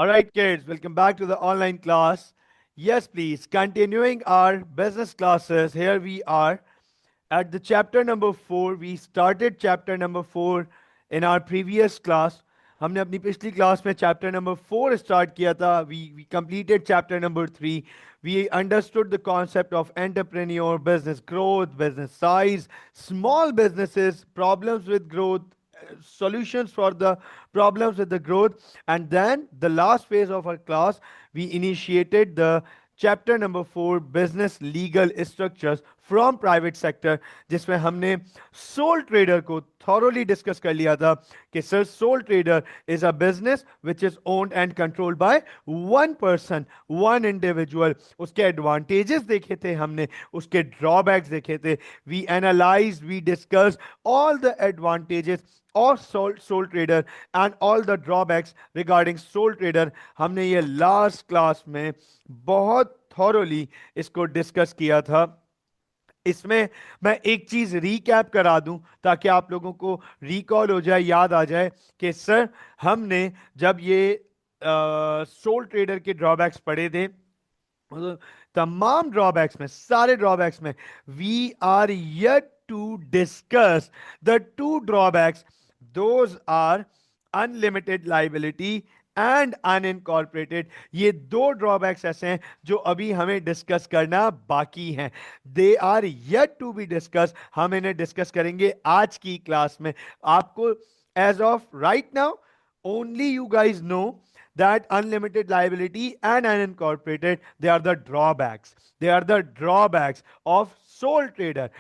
All right, kids, welcome back to the online class. Yes, please. Continuing our business classes, here we are at the chapter number 4. We started chapter number 4 in our previous class. हमने अपनी पिछली class में chapter number 4 start किया था. We completed chapter number 3. We understood the concept of entrepreneur, business growth, business size, small businesses, problems with growth, solutions for the problems with the growth. And then the last phase of our class, we initiated the chapter number 4, business legal structures from private sector, जिसमें हमने sole trader को thoroughly discuss कर लिया था कि sir sole trader is a business which is owned and controlled by one person, one individual. उसके advantages देखे थे हमने, उसके ड्रॉबैक्स देखे थे. We analyse, we discuss all the advantages और sole trader and all the drawbacks regarding sole trader. हमने ये लास्ट क्लास में बहुत थॉरोली इसको डिस्कस किया था. इसमें मैं एक चीज रीकैप करा दूं ताकि आप लोगों को रिकॉल हो जाए, याद आ जाए कि सर हमने जब ये सोल ट्रेडर के ड्रॉबैक्स पढ़े थे, तो तमाम ड्रॉबैक्स में, सारे ड्रॉबैक्स में we are yet to discuss the two drawbacks. Those are unlimited liability and unincorporated. ये दो ड्रॉबैक्स ऐसे हैं जो अभी हमें डिस्कस करना बाकी हैं. They are yet to be discuss. हम इन्हें डिस्कस करेंगे आज की क्लास में. आपको as of right now only you guys know that unlimited liability and unincorporated, they are the drawbacks. They are the drawbacks of sole trader.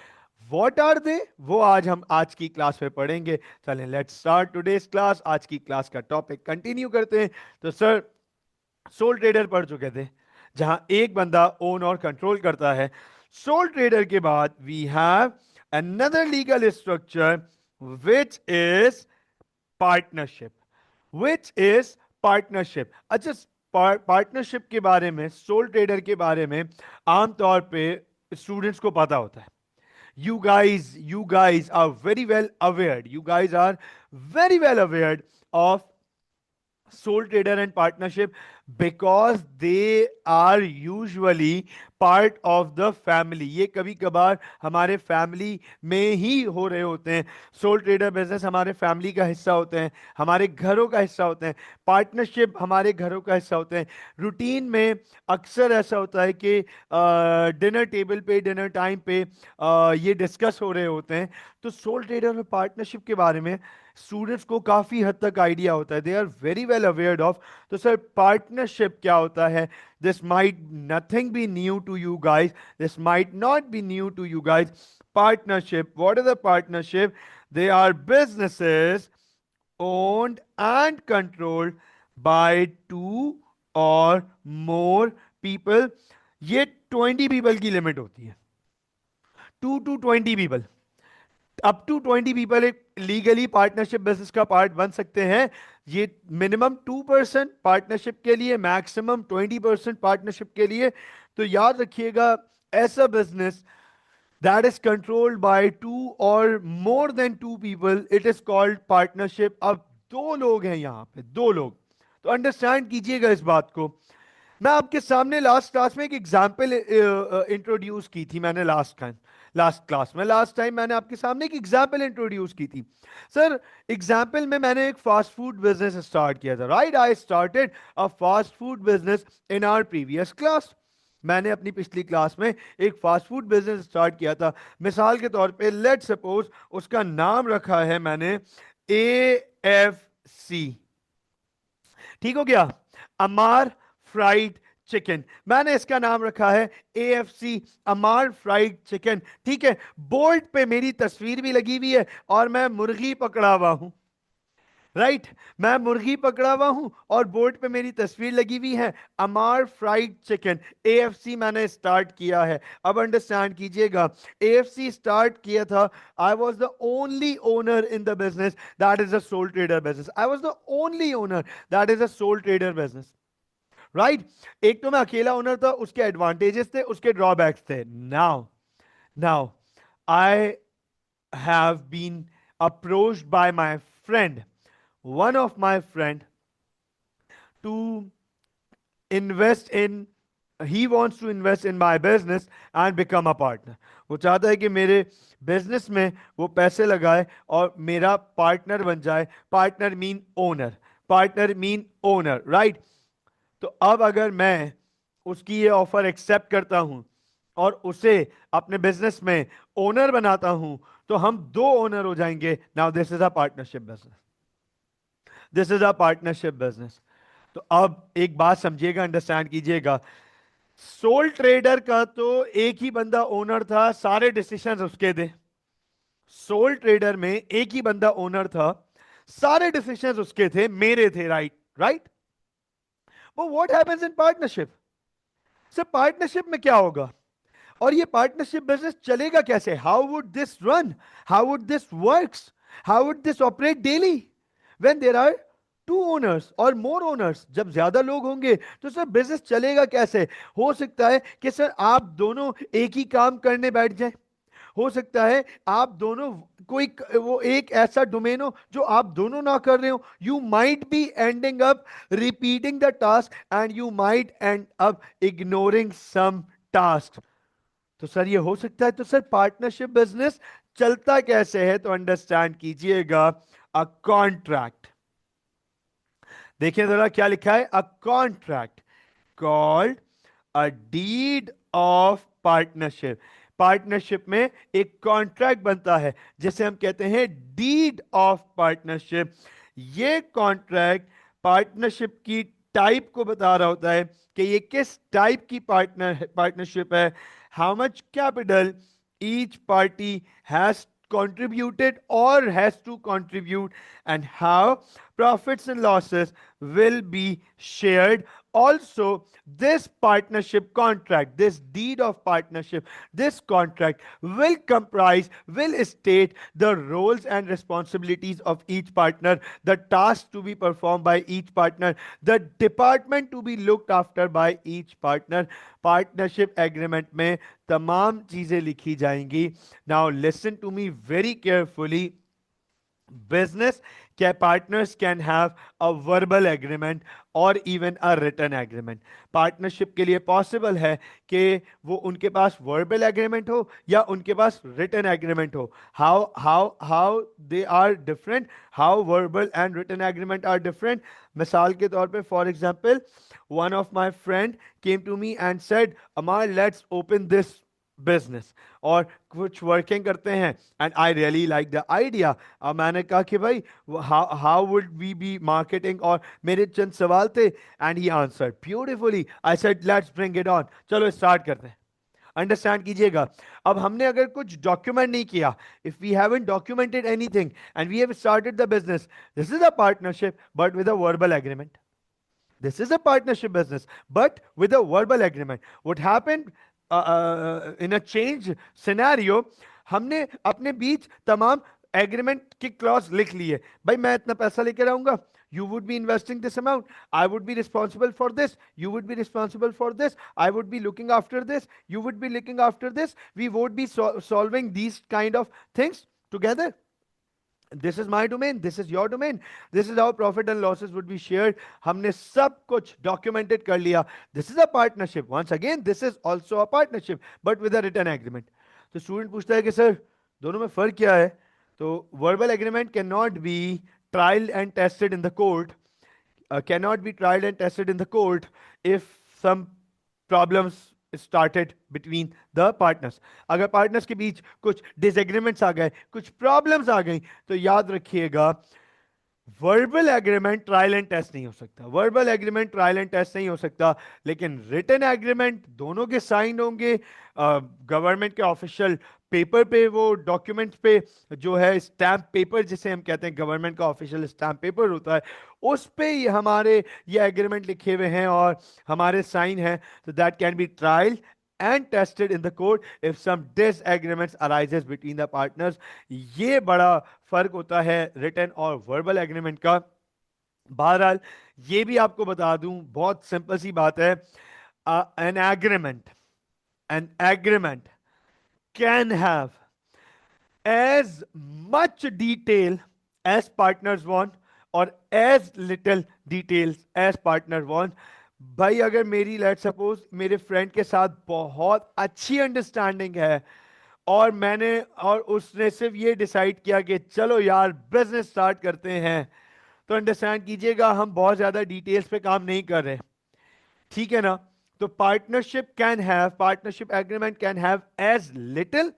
What are they? वो आज हम आज की क्लास में पढ़ेंगे. चलें, लेट्स स्टार्ट टुडेस क्लास. आज की क्लास का टॉपिक कंटिन्यू करते हैं. तो सर सोल ट्रेडर पढ़ चुके थे, जहां एक बंदा ओन और कंट्रोल करता है. सोल ट्रेडर के बाद we have another legal structure which is partnership. Which is partnership. अच्छा, पार्टनरशिप के बारे में, सोल ट्रेडर के बारे में आमतौर पे स्टूडेंट्स को पता होता है. You guys are very well aware. You guys are very well aware of sole trader and partnership because they are usually part of the family. ये कभी कभार हमारे फैमिली में ही हो रहे होते हैं. सोल ट्रेडर बिजनेस हमारे फैमिली का हिस्सा होते हैं, हमारे घरों का हिस्सा होते हैं. पार्टनरशिप हमारे घरों का हिस्सा होते हैं. रूटीन में अक्सर ऐसा होता है कि डिनर टेबल पे, डिनर टाइम पे ये डिस्कस हो रहे होते हैं. तो सोल ट्रेडर और पार्टनरशिप के बारे में स्टूडेंट्स को काफी हद तक आइडिया होता है. They are very well aware of. तो सर पार्टनरशिप क्या होता है? This might nothing be new to you guys. This might not be new to you guys. Partnership. What is the partnership? They are businesses owned and controlled by two or more people. ये 20 people की limit होती है. 2 to 20 people. Up to 20 people एक legally partnership business का part बन सकते हैं. ये मिनिमम 2% पार्टनरशिप के लिए, मैक्सिमम 20% पार्टनरशिप के लिए. तो याद रखिएगा, ऐसा business that is controlled by 2 or more than 2 people, it is called partnership. अब दो लोग हैं यहां पे, दो लोग. तो अंडरस्टैंड कीजिएगा इस बात को. मैं आपके सामने लास्ट क्लास में एक एग्जाम्पल इंट्रोड्यूस की थी. मैंने लास्ट क्लास में, लास्ट टाइम मैंने आपके सामने एक एग्जाम्पल इंट्रोड्यूस की थी. सर एग्जाम्पल में मैंने एक फास्ट फूड बिजनेस स्टार्ट किया था. Right, I started a fast food business in our previous class. मैंने अपनी पिछली क्लास में एक फास्ट फूड बिजनेस स्टार्ट किया था. मिसाल के तौर पे लेट सपोज उसका नाम रखा है मैंने AFC. ठीक हो गया? अमार फ्राइड चिकन. मैंने इसका नाम रखा है AFC, अमार फ्राइड चिकन. ठीक है, बोर्ड पे मेरी तस्वीर भी लगी हुई है और मैं मुर्गी पकड़ा हुआ हूं. राइट, मैं मुर्गी पकड़ा हुआ हूं और बोर्ड पे मेरी तस्वीर लगी हुई है, अमार फ्राइड चिकन. AFC मैंने स्टार्ट किया है. अब अंडरस्टैंड कीजिएगा, AFC स्टार्ट किया था. I was the only owner in the business that is a sole trader business. I was the only owner that is a sole trader business. Right, एक तो मैं अकेला ओनर था, उसके एडवांटेजेस थे, उसके ड्रॉबैक्स थे. Now now I have been approached by my friend, one of my friend, to invest in he wants to invest in my business and become a partner. वो चाहता है कि मेरे बिजनेस में वो पैसे लगाए और मेरा पार्टनर बन जाए. Partner mean owner. Partner mean owner, right? तो अब अगर मैं उसकी ये ऑफर एक्सेप्ट करता हूं और उसे अपने बिजनेस में ओनर बनाता हूं, तो हम दो ओनर हो जाएंगे. Now this is a partnership business. This is a partnership business. तो अब एक बात समझिएगा, अंडरस्टैंड कीजिएगा. सोल ट्रेडर का तो एक ही बंदा ओनर था, सारे डिसीजंस उसके थे. सोल ट्रेडर में एक ही बंदा ओनर था, सारे डिसीजंस उसके थे, मेरे थे, राइट? राइट. वो what happens in partnership? Sir partnership में क्या होगा और ये पार्टनरशिप बिजनेस चलेगा कैसे? How would this run? How would this works? How would this operate daily when there are two owners और मोर ओनर्स? जब ज्यादा लोग होंगे तो सर बिजनेस चलेगा कैसे? हो सकता है कि सर आप दोनों एक ही काम करने बैठ जाएं. हो सकता है आप दोनों कोई वो एक ऐसा डोमेन हो जो आप दोनों ना कर रहे हो. You might be ending up repeating the task and you might end up ignoring some task. तो सर ये हो सकता है. तो सर पार्टनरशिप बिजनेस चलता कैसे है? तो अंडरस्टैंड कीजिएगा. A contract. देखिए जरा क्या लिखा है. A contract called a deed of partnership. Partnership में एक कॉन्ट्रैक्ट बनता है जिसे हम कहते हैं डीड ऑफ पार्टनरशिप. ये कॉन्ट्रैक्ट पार्टनरशिप की टाइप को बता रहा होता है कि ये किस टाइप की पार्टनरशिप है. How much capital each party has contributed or has to contribute, and how profits and losses will be shared. Also, this partnership contract, this deed of partnership, this contract will comprise, will state the roles and responsibilities of each partner, the tasks to be performed by each partner, the department to be looked after by each partner. Partnership agreement में तमाम चीजें लिखी जाएंगी. Now listen to me very carefully. business partners can have a verbal agreement or even a written agreement. Partnership के लिए possible है कि वो उनके पास वर्बल एग्रीमेंट हो या उनके पास रिटन एग्रीमेंट हो. How they are different. How verbal and written agreement are different. मिसाल के तौर पे for example, one of my friend came to me and said, Amar, let's open this business और कुछ वर्किंग करते हैं and I really like the idea. अब मैंने कहा कि भाई how would we be marketing, और मेरे चंद सवाल थे and he answered beautifully. I said let's bring it on, चलो स्टार्ट करते हैं. अंडरस्टैंड कीजिएगा. अब हमने अगर कुछ डॉक्यूमेंट नहीं किया, if we haven't documented anything and we have started the business, this is a partnership but with a verbal agreement. This is a partnership business, but with a verbal agreement. What happened in a change scenario, हमने अपने बीच तमाम agreement की clause लिख ली है. भाई मैं इतना पैसा लेकर आऊंगा, you would be investing this amount, I would be responsible for this, you would be responsible for this, I would be looking after this, you would be looking after this, we would be solving these kind of things together. This is my domain, this is your domain, this is how profit and losses would be shared. हमने सब कुछ documented कर लिया. This is a partnership. Once again this is also a partnership but with a written agreement. तो student पूछता है कि sir दोनों में फर्क क्या है? तो verbal agreement can not be trial and tested in the court, cannot be tried and tested in the court if some problems started between the partners. अगर पार्टनर्स के बीच कुछ डिसएग्रीमेंट्स आ गए, कुछ प्रॉब्लम्स आ गई, तो याद रखिएगा verbal agreement trial and test नहीं हो सकता. Verbal agreement trial and test नहीं हो सकता, लेकिन रिटन एग्रीमेंट दोनों के साइन होंगे गवर्नमेंट के ऑफिशियल पेपर पे. वो डॉक्यूमेंट पे जो है स्टैम्प पेपर जिसे हम कहते हैं, गवर्नमेंट का ऑफिशियल स्टैम्प पेपर होता है, उस पे ये हमारे ये एग्रीमेंट लिखे हुए हैं और हमारे साइन हैं. तो that can be trial and tested in the court if some disagreements arises between the partners. ये बड़ा फर्क होता है रिटन और वर्बल एग्रीमेंट का. बहरहाल ये भी आपको बता दूं, बहुत सिंपल सी बात है. An agreement can have as much detail as partners want, और as little details as partner want. भाई अगर मेरी लेट सपोज मेरे फ्रेंड के साथ बहुत अच्छी अंडरस्टैंडिंग है और उसने सिर्फ ये डिसाइड किया कि चलो यार बिजनेस स्टार्ट करते हैं, तो अंडरस्टैंड कीजिएगा हम बहुत ज्यादा डिटेल्स पे काम नहीं कर रहे, ठीक है ना। तो partnership agreement can have as little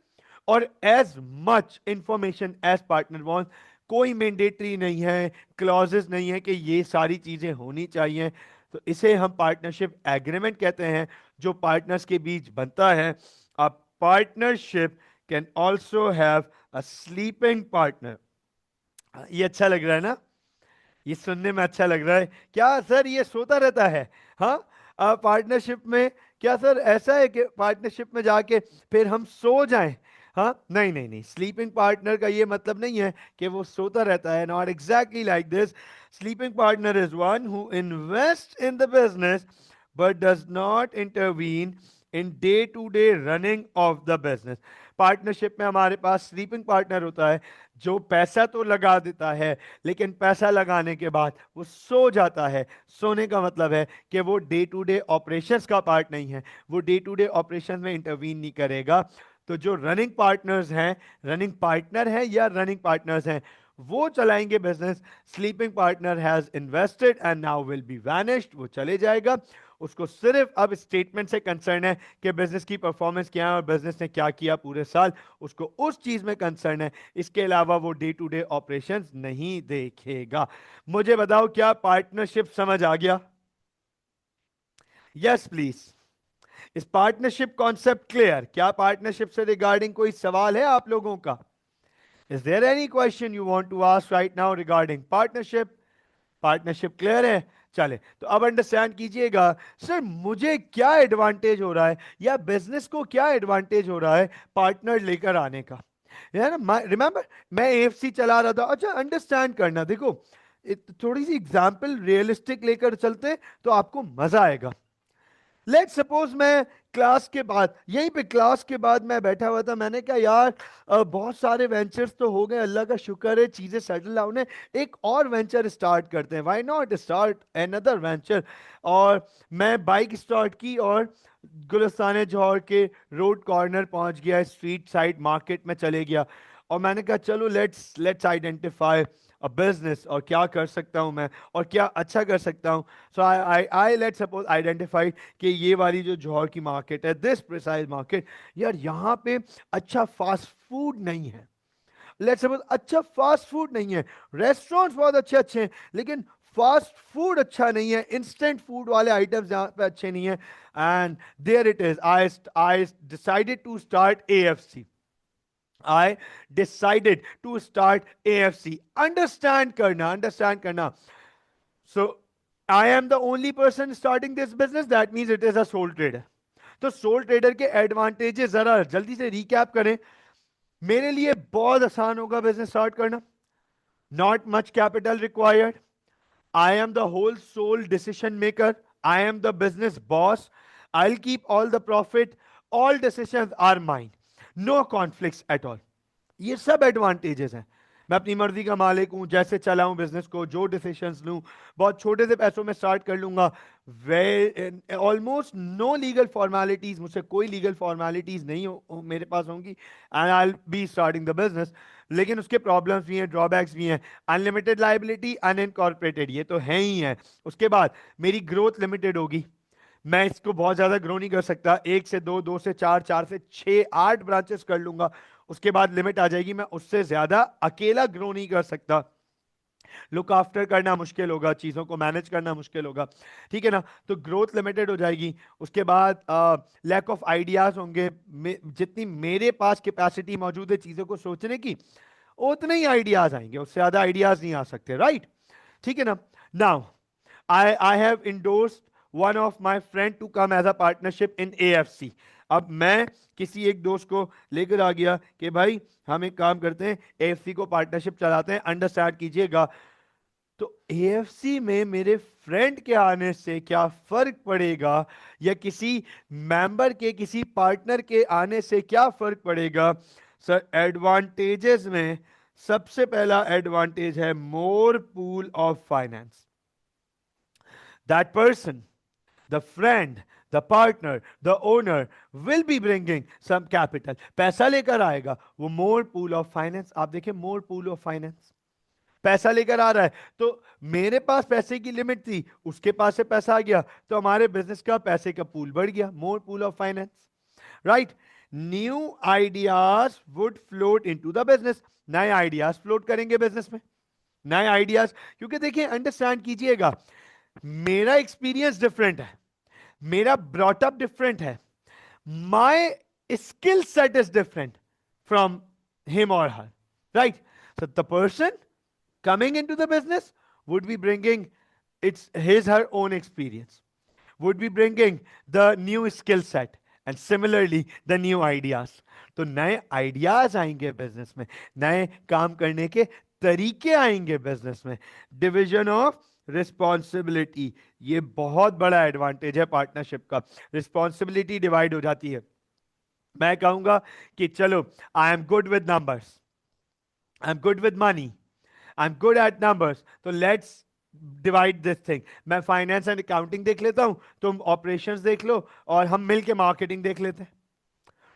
or as much information as partner want. कोई मैंडेटरी नहीं है, क्लॉजेस नहीं है कि ये सारी चीजें होनी चाहिए। तो इसे हम पार्टनरशिप एग्रीमेंट कहते हैं, जो पार्टनर्स के बीच बनता है। A partnership can also have a sleeping partner. ये अच्छा लग रहा है ना, ये सुनने में अच्छा लग रहा है क्या सर, ये सोता रहता है? हाँ, पार्टनरशिप में क्या सर ऐसा है कि पार्टनरशिप में जाके फिर हम सो जाएं? हाँ, नहीं नहीं नहीं, स्लीपिंग पार्टनर का ये मतलब नहीं है कि वो सोता रहता है, not exactly like this. Sleeping partner is one who invest in the business but does not intervene in day to day running of the business। Partnership में हमारे पास स्लीपिंग पार्टनर होता है जो पैसा तो लगा देता है, लेकिन पैसा लगाने के बाद वो सो जाता है। सोने का मतलब है कि वो डे टू डे ऑपरेशंस का पार्ट नहीं है, वो डे टू डे ऑपरेशन में इंटरवीन नहीं करेगा। तो जो रनिंग पार्टनर्स हैं, रनिंग पार्टनर हैं या रनिंग पार्टनर्स हैं, वो चलाएंगे business. Sleeping partner has invested and now will be vanished, वो चले जाएगा। उसको सिर्फ अब स्टेटमेंट से कंसर्न है कि बिजनेस की परफॉर्मेंस क्या है और बिजनेस ने क्या किया पूरे साल, उसको उस चीज में कंसर्न है। इसके अलावा वो डे टू डे ऑपरेशंस नहीं देखेगा। मुझे बताओ क्या पार्टनरशिप समझ आ गया? Yes please. इस पार्टनरशिप कॉन्सेप्ट क्लियर? क्या पार्टनरशिप से रिगार्डिंग कोई सवाल है आप लोगों का? Is there any question you want to ask right now regarding partnership? Partnership clear है? चले तो अब अंडरस्टैंड कीजिएगा, सर मुझे क्या एडवांटेज हो रहा है या बिजनेस को क्या एडवांटेज हो रहा है पार्टनर लेकर आने का। है ना, रिमेंबर मैं एएफसी चला रहा था। अच्छा अंडरस्टैंड करना, देखो थोड़ी सी एग्जांपल रियलिस्टिक लेकर चलते तो आपको मजा आएगा। लेट सपोज मैं क्लास के बाद, यहीं पे क्लास के बाद मैं बैठा हुआ था, मैंने कहा यार बहुत सारे वेंचर्स तो हो गए, अल्लाह का शुक्र है चीजें सेटल डाउन है, एक और वेंचर स्टार्ट करते हैं, why not start another venture. और मैं बाइक स्टार्ट की और गुलिस्तान जौहर के रोड कॉर्नर पहुंच गया, स्ट्रीट साइड मार्केट में चले गया और मैंने कहा चलो let's let's identify a business, और क्या कर सकता हूं मैं और क्या अच्छा कर सकता हूं। सो आई लेट सपोज आइडेंटिफाइड कि ये वाली जो जौहर की मार्केट है, दिस प्रिसाइज मार्केट, यार यहाँ पे अच्छा फास्ट फूड नहीं है। लेट्स सपोज अच्छा फास्ट फूड नहीं है, रेस्टोरेंट्स बहुत अच्छे अच्छे हैं लेकिन फास्ट फूड अच्छा नहीं है, इंस्टेंट फूड वाले आइटम्स यहाँ पे अच्छे नहीं है। And there it is, I decided to start AFC. I decided to start AFC. Understand करना. So I am the only person starting this business. That means it is a sole trader. तो soul trader के advantages जरा जल्दी से recap करें। मेरे लिए बहुत आसान होगा बिजनेस स्टार्ट करना। Not much capital required. I am the whole sole decision maker. I am the business boss. I will keep all the profit. All decisions are mine. No conflicts at all. ये सब advantages हैं। मैं अपनी मर्जी का मालिक हूं, जैसे चलाऊं बिजनेस को, जो डिसीजंस लूं, बहुत छोटे से पैसों में स्टार्ट कर लूंगा। वे ऑलमोस्ट नो लीगल फॉर्मेलिटीज, मुझसे कोई लीगल फॉर्मेलिटीज नहीं मेरे पास होंगी, and I will be starting the business. लेकिन उसके प्रॉब्लम्स भी हैं, ड्रॉबैक्स भी हैं। अनलिमिटेड लाइबिलिटी, अनइनकॉर्पोरेटेड, ये तो है ही है। उसके बाद मेरी ग्रोथ लिमिटेड होगी, मैं इसको बहुत ज्यादा ग्रो नहीं कर सकता। एक से दो, दो से चार, चार से छह, आठ ब्रांचेस कर लूंगा, उसके बाद लिमिट आ जाएगी, मैं उससे ज्यादा अकेला ग्रो नहीं कर सकता। लुक आफ्टर करना मुश्किल होगा, चीजों को मैनेज करना मुश्किल होगा, ठीक है ना। तो ग्रोथ लिमिटेड हो जाएगी। उसके बाद लैक ऑफ आइडियाज होंगे। जितनी मेरे पास कैपेसिटी मौजूद है चीजों को सोचने की, उतने ही आइडियाज आएंगे, उससे ज्यादा आइडियाज नहीं आ सकते, राइट? ठीक है ना। Now I have endorsed one of my friend to come as a partnership in AFC। अब मैं किसी एक दोस्त को लेकर आ गया कि भाई हम एक काम करते हैं, AFC को पार्टनरशिप चलाते हैं। अंडरस्टैंड कीजिएगा, तो AFC में मेरे फ्रेंड के आने से क्या फर्क पड़ेगा या किसी मेंबर के, किसी पार्टनर के आने से क्या फर्क पड़ेगा? सर एडवांटेजेस में सबसे पहला एडवांटेज है more pool of finance. That person, the friend, the partner, the owner will be bringing some capital. पैसा लेकर आएगा वो. मोर पूल ऑफ फाइनेंस, आप देखिए मोर पूल ऑफ फाइनेंस, पैसा लेकर आ रहा है. तो मेरे पास पैसे की लिमिट थी, उसके पास से पैसा आ गया, तो हमारे बिजनेस का पैसे का पूल बढ़ गया. More pool of finance, right. New ideas would float into the business. नए आइडियाज फ्लोट करेंगे बिजनेस में, नए आइडियाज. क्योंकि देखिए, अंडरस्टैंड कीजिएगा, मेरा एक्सपीरियंस डिफरेंट है, मेरा ब्रॉटअप डिफरेंट है, my skill set is different from him और हर, right. So the person coming into the business would be bringing its his her own experience, would be bringing the new skill set, and similarly the new ideas. तो नए ideas आएंगे business में, नए काम करने के तरीके आएंगे बिजनेस में. डिवीजन ऑफ रिस्पॉन्सिबिलिटी, ये बहुत बड़ा एडवांटेज है पार्टनरशिप का. रिस्पॉन्सिबिलिटी डिवाइड हो जाती है. मैं कहूंगा कि चलो, I am good with numbers, I am good with money, I am good at numbers, तो लेट्स डिवाइड दिस थिंग. मैं फाइनेंस एंड अकाउंटिंग देख लेता हूं, तुम ऑपरेशंस देख लो, और हम मिलके मार्केटिंग देख लेते हैं.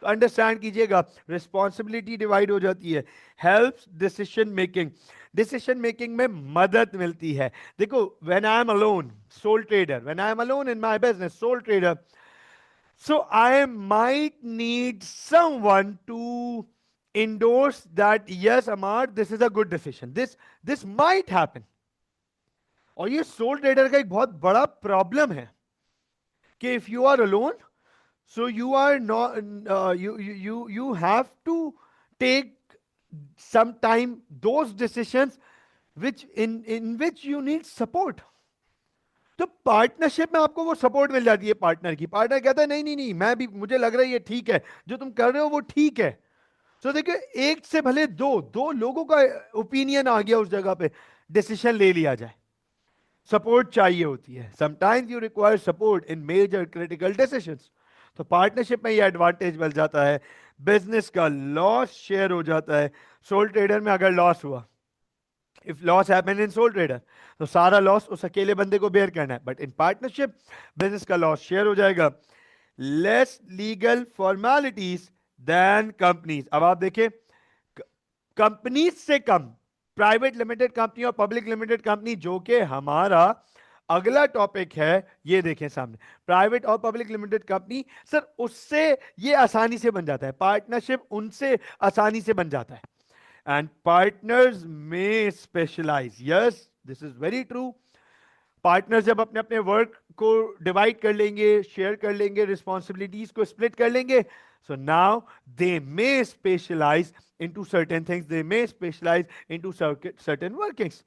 तो अंडरस्टैंड कीजिएगा, रिस्पॉन्सिबिलिटी डिवाइड हो जाती है. Helps decision making, decision making में मदद मिलती है. देखो, when I am alone soul trader, when I am alone in my business soul trader, so I might need someone to endorse that, yes Amar, this is a good decision, this might happen. और ये soul trader का एक बहुत बड़ा problem है कि if you are alone, so you are not you have to take sometime those decisions which in which you need support. तो partnership में आपको वो सपोर्ट मिल जाती है पार्टनर की. पार्टनर कहता है नहीं नहीं नहीं, मैं भी, मुझे लग रहा है ये ठीक है, जो तुम कर रहे हो वो ठीक है. तो देखिए, एक से भले दो दो लोगों का ओपिनियन आ गया उस जगह पे, डिसीजन ले लिया जाए. सपोर्ट चाहिए होती है. Sometimes you require support in major critical decisions. तो पार्टनरशिप में ये एडवांटेज मिल जाता है. बिजनेस का लॉस शेयर हो जाता है. सोल ट्रेडर में अगर लॉस हुआ, if loss happen in soul trader, तो सारा लॉस उस अकेले बंदे को बेयर करना है. बट इन पार्टनरशिप बिजनेस का लॉस शेयर हो जाएगा. Less legal formalities than companies. अब आप देखिए, कंपनीज से कम प्राइवेट लिमिटेड कंपनी और पब्लिक लिमिटेड कंपनी, जो कि हमारा अगला टॉपिक है, ये देखें सामने, प्राइवेट और पब्लिक लिमिटेड कंपनी. सर, उससे ये आसानी से बन जाता है, पार्टनरशिप उनसे आसानी से बन जाता है. And partners may specialize. Yes, this is very true. Partner जब अपने अपने वर्क को डिवाइड कर लेंगे, शेयर कर लेंगे, रिस्पॉन्सिबिलिटीज को स्प्लिट कर लेंगे, so now they may specialize into certain things, they may specialize into certain workings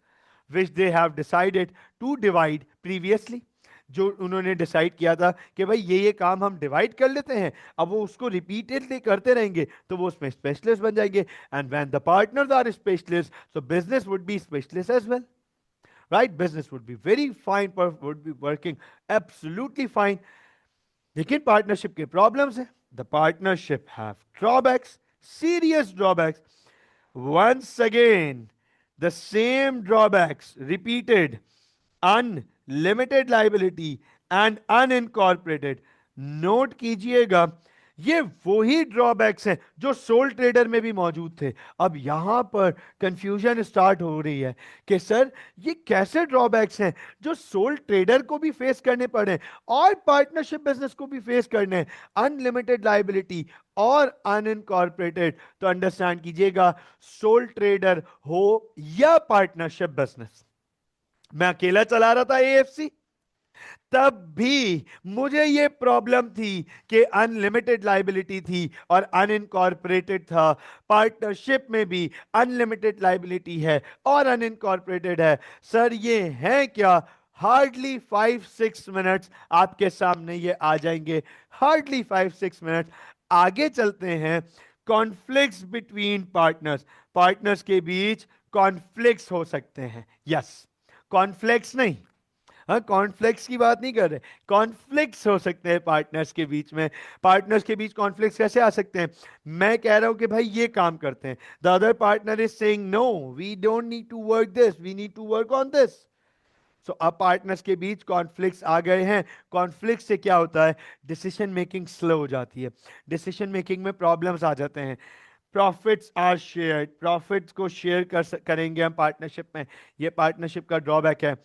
which they have decided to divide previously. जो उन्होंने डिसाइड किया था कि भाई ये काम हम डिवाइड कर लेते हैं, अब वो उसको रिपीटेडली करते रहेंगे, तो वो उसमें स्पेशलिस्ट बन जाएंगे. And when the partners are specialist, so business would be specialist as well, right. Business would be very fine, would be working absolutely fine. लेकिन पार्टनरशिप के प्रॉब्लम्स हैं. The partnership have drawbacks, serious drawbacks. Once again the same drawbacks repeated. Unlimited liability and unincorporated. Note कीजिएगा, ये वही drawbacks हैं जो soul trader में भी मौजूद थे. अब यहां पर कंफ्यूजन स्टार्ट हो रही है कि सर, ये कैसे ड्रॉबैक्स हैं जो सोल ट्रेडर को भी फेस करने पड़े और पार्टनरशिप बिजनेस को भी फेस करने, अनलिमिटेड लाइबिलिटी और अनइनकॉर्पोरेटेड. तो अंडरस्टैंड कीजिएगा, सोल ट्रेडर हो या पार्टनरशिप बिजनेस, मैं अकेला चला रहा था एएफसी, तब भी मुझे यह प्रॉब्लम थी कि अनलिमिटेड लाइबिलिटी थी और अनइनकॉर्पोरेटेड था. पार्टनरशिप में भी अनलिमिटेड लाइबिलिटी है और अनइनकॉर्पोरेटेड है. सर, ये है क्या? हार्डली 5-6 मिनट्स आपके सामने ये आ जाएंगे. Hardly 5-6 minute. आगे चलते हैं. कॉन्फ्लिक्ट्स बिटवीन पार्टनर्स, पार्टनर्स के बीच कॉन्फ्लिक्ट्स हो सकते हैं. यस, कॉन्फ्लिक्ट्स नहीं, हाँ, कॉन्फ्लिक्ट्स की बात नहीं कर रहे, कॉन्फ्लिक्ट्स हो सकते हैं पार्टनर्स के बीच में। पार्टनर्स के बीच कॉन्फ्लिक्ट्स कैसे आ सकते हैं? मैं कह रहा हूं कि भाई ये काम करते हैं, the other partner is saying no, we don't need to work this, we need to work on this. So अब पार्टनर्स के बीच कॉन्फ्लिक्ट्स आ गए हैं। कॉन्फ्लिक्ट से क्या होता है? डिसीजन मेकिंग स्लो हो जाती है, डिसीजन मेकिंग में प्रॉब्लम्स आ जाते हैं। प्रॉफिट्स आर शेयर्ड, प्रॉफिट्स को शेयर करेंगे हम पार्टनरशिप में, ये पार्टनरशिप का ड्रॉबैक है।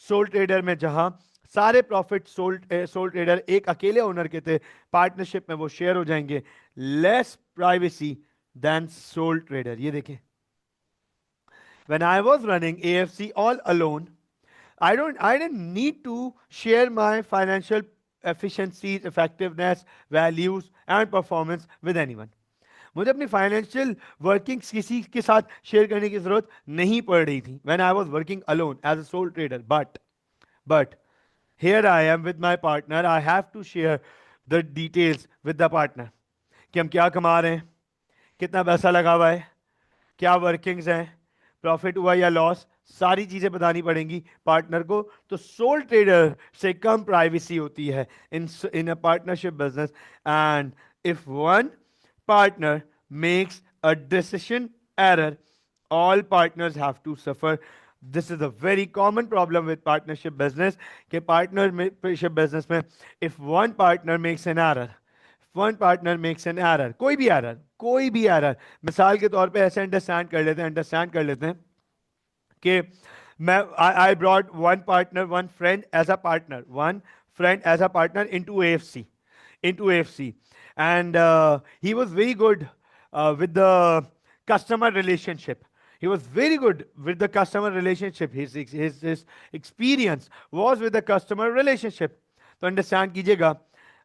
सोल ट्रेडर में जहां सारे प्रॉफिट सोल ट्रेडर एक अकेले ओनर के थे, पार्टनरशिप में वो शेयर हो जाएंगे। Less privacy than sole trader. ये देखें, when I was running AFC all alone, I didn't need to share my financial efficiencies, effectiveness, values and performance with anyone. मुझे अपनी फाइनेंशियल वर्किंग्स किसी के साथ शेयर करने की जरूरत नहीं पड़ रही थी when I was working alone as a sole trader. But here I am with my partner, I have to share the details with the partner कि हम क्या कमा रहे हैं, कितना पैसा लगा हुआ है, क्या वर्किंग्स हैं, प्रॉफिट हुआ या लॉस, सारी चीजें बतानी पड़ेंगी पार्टनर को। तो सोल ट्रेडर से कम प्राइवेसी होती है in a partnership business. And if one partner makes a decision error, all partners have to suffer. This is a very common problem with partnership business कि partnership business में if one partner makes an error, one partner makes an error, कोई भी error, मिसाल के तौर पे ऐसे understand कर लेते हैं कि मैं I brought one friend as a partner, into AFC, and he was very good with the customer relationship. He was very good with the customer relationship. His experience was with the customer relationship. तो understand कीजिएगा,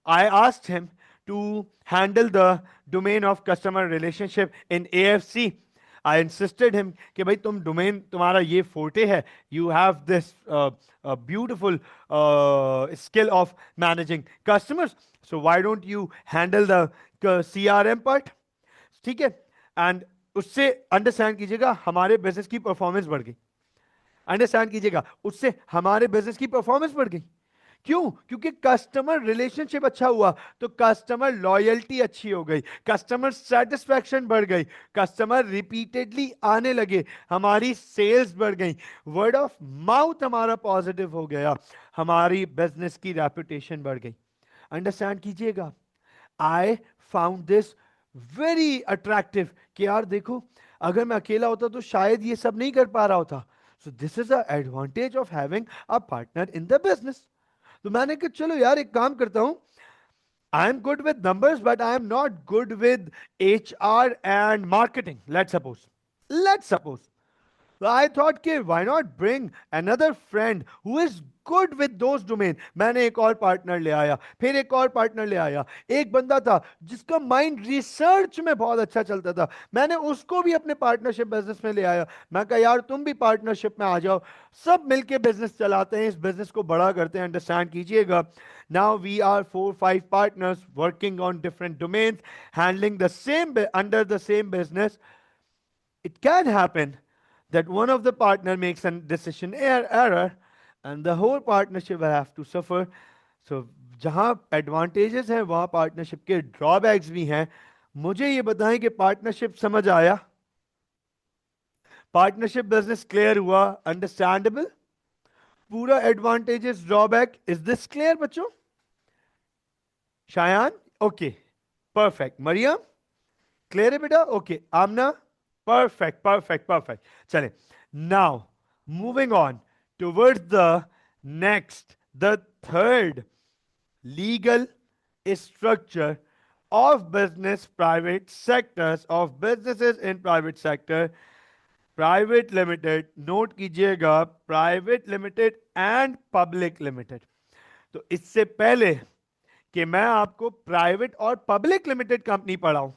I asked him to handle the domain of customer relationship in AFC. I insisted him कि भाई तुम domain, तुम्हारा ये forte है, you have this beautiful skill of managing customers, so why don't you handle the CRM part? ठीक है। And उससे understand कीजिएगा हमारे बिजनेस की परफॉर्मेंस बढ़ गई, अंडरस्टैंड कीजिएगा उससे हमारे बिजनेस की परफॉर्मेंस बढ़ गई। क्यों? क्योंकि कस्टमर रिलेशनशिप अच्छा हुआ, तो कस्टमर लॉयल्टी अच्छी हो गई, कस्टमर सेटिस्फैक्शन बढ़ गई, कस्टमर रिपीटेडली आने लगे, हमारी सेल्स बढ़ गई, वर्ड ऑफ माउथ हमारा पॉजिटिव हो गया, हमारी बिजनेस की रेपुटेशन बढ़ गई। अंडरस्टैंड कीजिएगा, I found this very attractive कि यार देखो, अगर मैं अकेला होता तो शायद ये सब नहीं कर पा रहा होता। So this is a advantage of having a partner in the business. तो मैंने कहा चलो यार एक काम करता हूं, I am good with numbers but I am not good with HR and marketing, let's suppose So I thought कि why not bring another friend who is good with those domain. मैंने एक और पार्टनर ले आया, फिर एक और partner ले आया। एक बंदा था जिसका माइंड रिसर्च में बहुत अच्छा चलता था, मैंने उसको भी अपने पार्टनरशिप बिजनेस में ले आया। मैं कहा यार तुम भी पार्टनरशिप में आ जाओ, सब मिलके बिजनेस चलाते हैं, इस बिजनेस को बड़ा करते हैं। अंडरस्टैंड कीजिएगा, now we are 4-5 partners working on different domains, handling the same under the same business. It can happen that one of the partner makes a decision error and the whole partnership will have to suffer. So जहां advantages हैं वहां partnership के drawbacks भी हैं। मुझे ये बताएं कि पार्टनरशिप समझ आया, पार्टनरशिप बिजनेस क्लियर हुआ, अंडरस्टैंडेबल, पूरा advantages drawback, is this clear बच्चों? Shayan okay, perfect. Maryam clear है बेटा? ओके, आमना perfect, चले। now moving on towards the next, the third legal structure of business, private sectors of businesses in private sector, private limited, नोट कीजिएगा, private limited and public limited. तो इससे पहले कि मैं आपको प्राइवेट और पब्लिक लिमिटेड कंपनी पढ़ाऊं,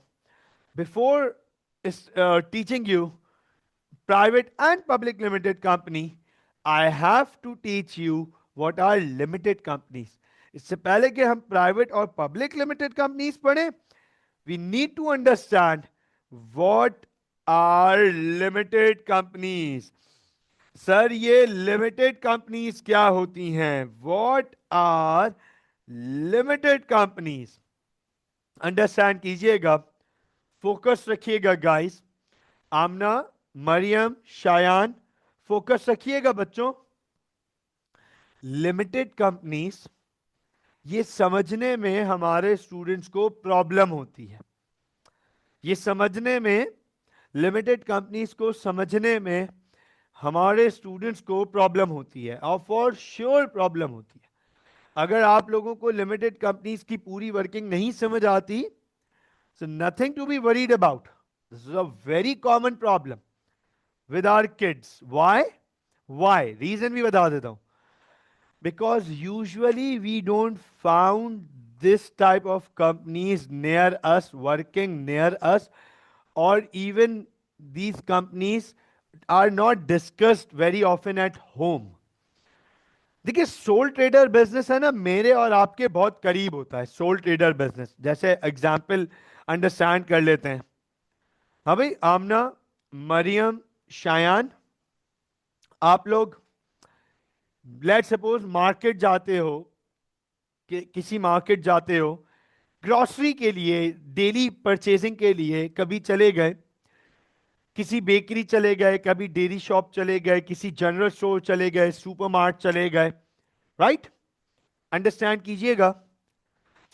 before teaching you private and public limited company, I have to teach you what are limited companies. इससे पहले कि हम प्राइवेट और पब्लिक लिमिटेड कंपनीज पढ़ें, we need to understand what are limited companies. Sir ये limited companies क्या होती हैं? What are limited companies? Understand कीजिएगा, फोकस रखिएगा गाइस। आमना, मरियम, शायान, फोकस रखिएगा बच्चों। लिमिटेड कंपनीज, ये समझने में हमारे स्टूडेंट्स को प्रॉब्लम होती है। ये समझने में, लिमिटेड कंपनीज को समझने में हमारे स्टूडेंट्स को प्रॉब्लम होती है, और फॉर श्योर प्रॉब्लम होती है। अगर आप लोगों को लिमिटेड कंपनीज की पूरी वर्किंग नहीं समझ आती, so nothing to be worried about. This is a very common problem with our kids. Why reason भी बता देता हूं। Because usually we don't found this type of companies near us, working near us, or even these companies are not discussed very often at home. देखिए, soul trader business है ना, मेरे और आपके बहुत करीब होता है। सोल ट्रेडर बिजनेस जैसे एग्जाम्पल अंडरस्टैंड कर लेते हैं। हाँ भाई, आमना, मरियम, शायान, आप लोग लेट सपोज मार्केट जाते हो, कि किसी मार्केट जाते हो ग्रॉसरी के लिए, डेली परचेजिंग के लिए, कभी चले गए किसी बेकरी, चले गए कभी डेयरी शॉप, चले गए किसी जनरल स्टोर, चले गए सुपरमार्ट, चले गए, राइट? अंडरस्टैंड कीजिएगा।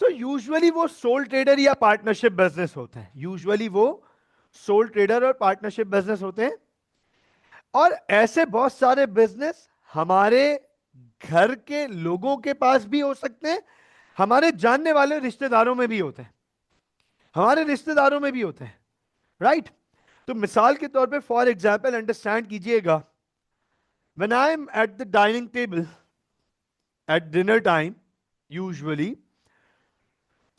सो यूजुअली वो सोल ट्रेडर या पार्टनरशिप बिजनेस होते हैं। यूजुअली वो सोल ट्रेडर और पार्टनरशिप बिजनेस होते हैं। और ऐसे बहुत सारे बिजनेस हमारे घर के लोगों के पास भी हो सकते हैं, हमारे जानने वाले रिश्तेदारों में भी होते हैं, हमारे रिश्तेदारों में भी होते हैं, राइट? तो मिसाल के तौर पे, फॉर एग्जाम्पल अंडरस्टैंड कीजिएगा, when I am at the dining table at dinner time, usually,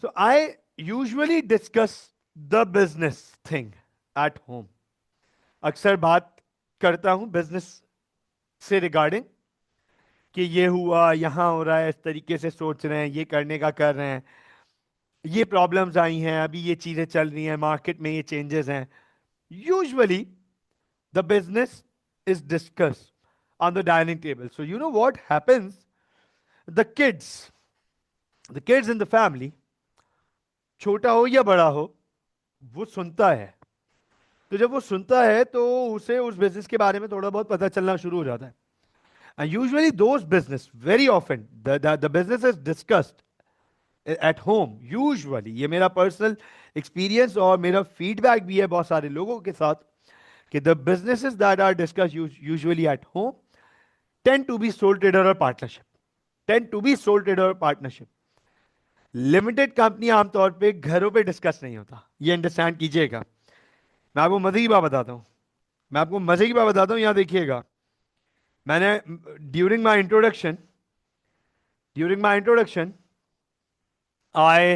so I usually discuss the business thing at home. अक्सर बात करता हूं बिजनेस से रिगार्डिंग, कि ये हुआ, यहां हो रहा है, इस तरीके से सोच रहे हैं, ये करने का कर रहे हैं, ये प्रॉब्लम्स आई हैं, अभी ये चीजें चल रही हैं मार्केट में, ये चेंजेस हैं। Usually the business is discussed on the dining table. So you know what happens? The kids, the kids in the family, छोटा हो या बड़ा हो, वो सुनता है। तो जब वो सुनता है तो उसे उस बिजनेस के बारे में थोड़ा बहुत पता चलना शुरू हो जाता है। And usually those business, very often the business is discussed at home. Usually, ये मेरा पर्सनल एक्सपीरियंस और मेरा फीडबैक भी है बहुत सारे लोगों के साथ, कि the businesses that are discussed usually at home tend to be sole trader or partnership. Tend to be sole trader or partnership. Limited company आमतौर पे घरों पे डिस्कस नहीं होता, ये अंडरस्टैंड कीजिएगा। मैं आपको मजे की बात बताता हूं, मैं आपको मजे की बात बताता हूं, यहां देखिएगा। मैंने during my introduction, I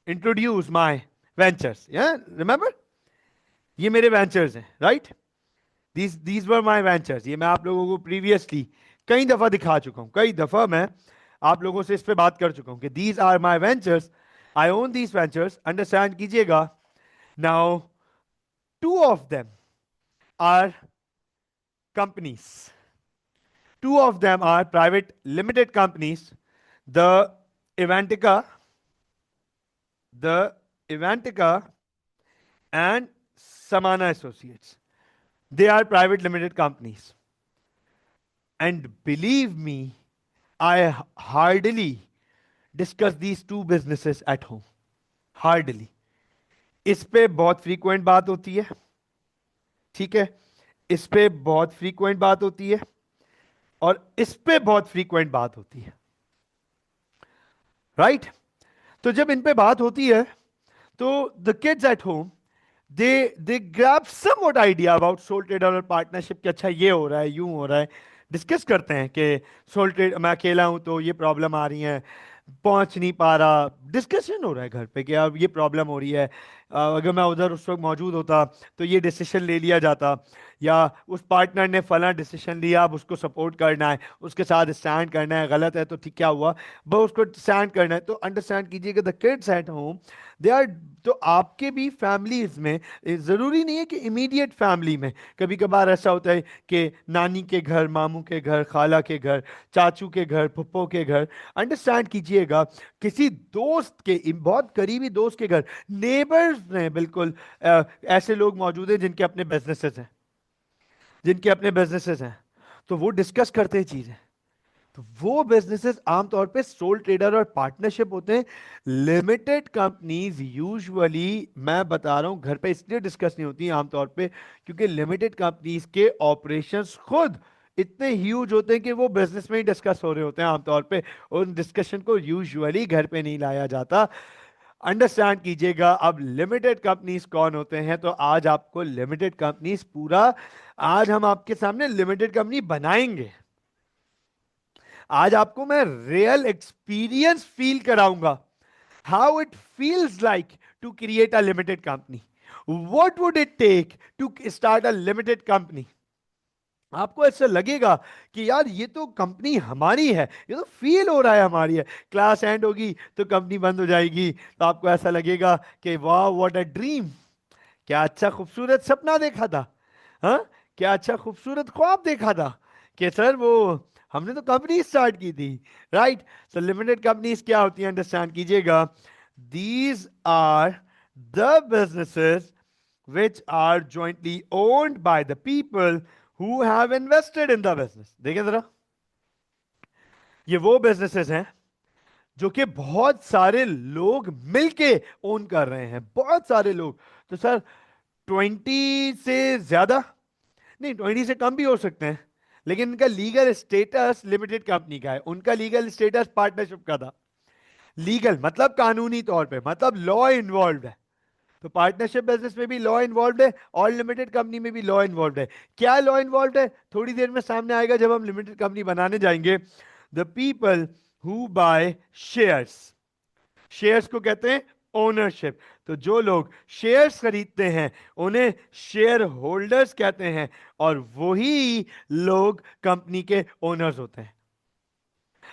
introduce my ventures, remember, ये मेरे वेंचर्स हैं, right? These were my ventures. ये मैं आप लोगों को प्रीवियसली कई दफा दिखा चुका हूं, कई दफा मैं आप लोगों से इस पे बात कर चुका हूं कि these are my ventures, I own these ventures. Understand कीजिएगा। Now two of them are companies, two of them are private limited companies, the Eventica, the Eventica and Samana associates. They are private limited companies. And believe me, I hardly discuss these two businesses at home. Hardly. इस पे बहुत frequent बात होती है, ठीक है? इस पे बहुत फ्रीक्वेंट बात होती है, और इस पे बहुत फ्रीक्वेंट बात होती है, राइट? तो जब इन पे बात होती है, तो the kids at home, they grab somewhat idea about soul trader और पार्टनरशिप, कि अच्छा ये हो रहा है, यूं हो रहा है। डिस्कस करते हैं कि सोल ट्रेड, मैं अकेला हूं तो ये प्रॉब्लम आ रही है, पहुंच नहीं पा रहा। डिस्कशन हो रहा है घर पे कि अब ये प्रॉब्लम हो रही है, अगर मैं उधर उस वक्त मौजूद होता तो ये डिसीजन ले लिया जाता, या उस पार्टनर ने फला डिसीजन लिया, अब उसको सपोर्ट करना है, उसके साथ स्टैंड करना है, गलत है तो ठीक क्या हुआ, बस उसको स्टैंड करना है। तो अंडरस्टैंड कीजिएगा, the kids at home, they are तो आपके भी फैमिलीज में जरूरी नहीं है कि इमीडिएट फैमिली में, कभी कभार ऐसा होता है कि नानी के घर, मामू के घर, खाला के घर, चाचू के घर, फुप्पो के घर, अंडरस्टैंड कीजिएगा, किसी दोस्त के, बहुत करीबी दोस्त के घर, नेबर्स में बिल्कुल ऐसे लोग मौजूद हैं जिनके अपने बिजनेसेस हैं, जिनके अपने बिजनेसेस हैं, तो वो डिस्कस करते हैं चीजें। तो वो बिजनेसेस आमतौर पे सोल ट्रेडर और पार्टनरशिप होते हैं। लिमिटेड कंपनीज यूजुअली, मैं बता रहा हूं, घर पे इसलिए डिस्कस नहीं होती आमतौर पे क्योंकि लिमिटेड कंपनीज के ऑपरेशंस खुद इतने ह्यूज होते हैं कि वो बिजनेस में ही डिस्कस हो रहे होते हैं आमतौर पे। उन डिस्कशन को यूजुअली घर पे नहीं लाया जाता। अंडरस्टैंड कीजिएगा। अब लिमिटेड कंपनीज कौन होते हैं, तो आज आपको लिमिटेड कंपनीज पूरा, आज हम आपके सामने लिमिटेड कंपनी बनाएंगे। आज आपको मैं रियल एक्सपीरियंस फील कराऊंगा, how it feels like to create a limited company, what would it take to start a limited company. आपको ऐसा लगेगा कि यार ये तो कंपनी हमारी है, ये तो फील हो रहा है हमारी है। क्लास एंड होगी तो कंपनी बंद हो जाएगी, तो आपको ऐसा लगेगा कि वाह व्हाट अ ड्रीम, क्या अच्छा खूबसूरत सपना देखा था, हाँ, क्या अच्छा खूबसूरत ख्वाब देखा था कि सर वो हमने तो कंपनी स्टार्ट की थी, राइट। सो लिमिटेड कंपनीज क्या होती हैं, अंडरस्टैंड कीजिएगा। These are the businesses which are jointly owned by the people who have invested in the business। देखें जरा, ये वो बिजनेसेस हैं जो कि बहुत सारे लोग मिलके ओन कर रहे हैं, बहुत सारे लोग। तो सर 20 से ज्यादा नहीं, 20 से कम भी हो सकते हैं, लेकिन इनका लीगल स्टेटस लिमिटेड कंपनी का है, उनका लीगल स्टेटस पार्टनरशिप का था। लीगल मतलब कानूनी तौर पे, मतलब लॉ इन्वॉल्व है। तो पार्टनरशिप बिजनेस में भी लॉ इन्वॉल्व है और लिमिटेड कंपनी में भी लॉ इन्वॉल्व है। क्या लॉ इन्वॉल्व है, थोड़ी देर में सामने आएगा जब हम लिमिटेड कंपनी बनाने जाएंगे। The people who by shares, shares को कहते हैं ओनरशिप। तो जो लोग शेयर्स खरीदते हैं उन्हें शेयर होल्डर्स कहते हैं, और वही लोग कंपनी के ओनर्स होते हैं।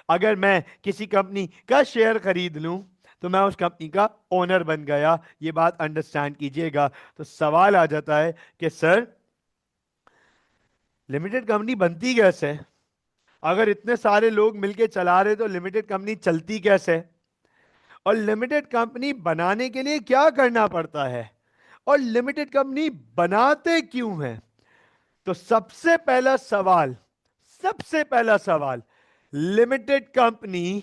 अगर मैं किसी कंपनी का शेयर खरीद लूं तो मैं उस कंपनी का ओनर बन गया, ये बात अंडरस्टैंड कीजिएगा। तो सवाल आ जाता है कि सर लिमिटेड कंपनी बनती कैसे, अगर इतने सारे लोग मिलके चला रहे तो लिमिटेड कंपनी चलती कैसे, और लिमिटेड कंपनी बनाने के लिए क्या करना पड़ता है, और लिमिटेड कंपनी बनाते क्यों हैं। तो सबसे पहला सवाल, सबसे पहला सवाल, लिमिटेड कंपनी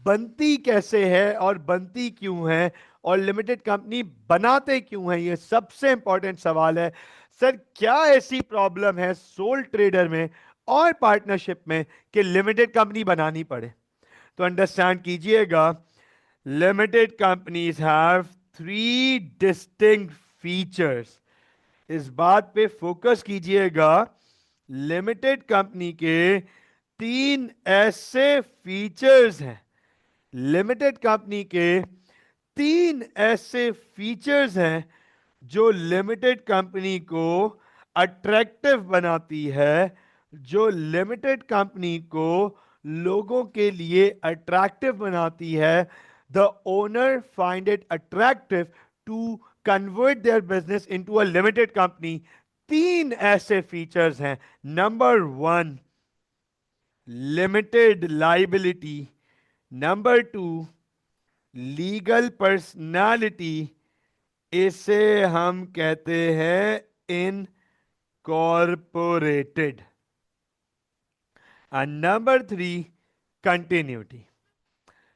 बनती कैसे है और बनती क्यों है, और लिमिटेड कंपनी बनाते क्यों है, ये सबसे इंपॉर्टेंट सवाल है। सर क्या ऐसी प्रॉब्लम है सोल ट्रेडर में और पार्टनरशिप में कि लिमिटेड कंपनी बनानी पड़े। तो अंडरस्टैंड कीजिएगा, limited companies have 3 distinct features. इस बात पे फोकस कीजिएगा, लिमिटेड कंपनी के 3 ऐसे फीचर्स हैं, लिमिटेड कंपनी के 3 ऐसे फीचर्स हैं जो लिमिटेड कंपनी को अट्रैक्टिव बनाती है, जो लिमिटेड कंपनी को लोगों के लिए अट्रैक्टिव बनाती है। The owner find it attractive to convert their business into a limited company. 3 ऐसे फीचर्स हैं। Number 1, limited liability. Number 2, legal personality, इसे हम कहते हैं incorporated. And number 3, continuity.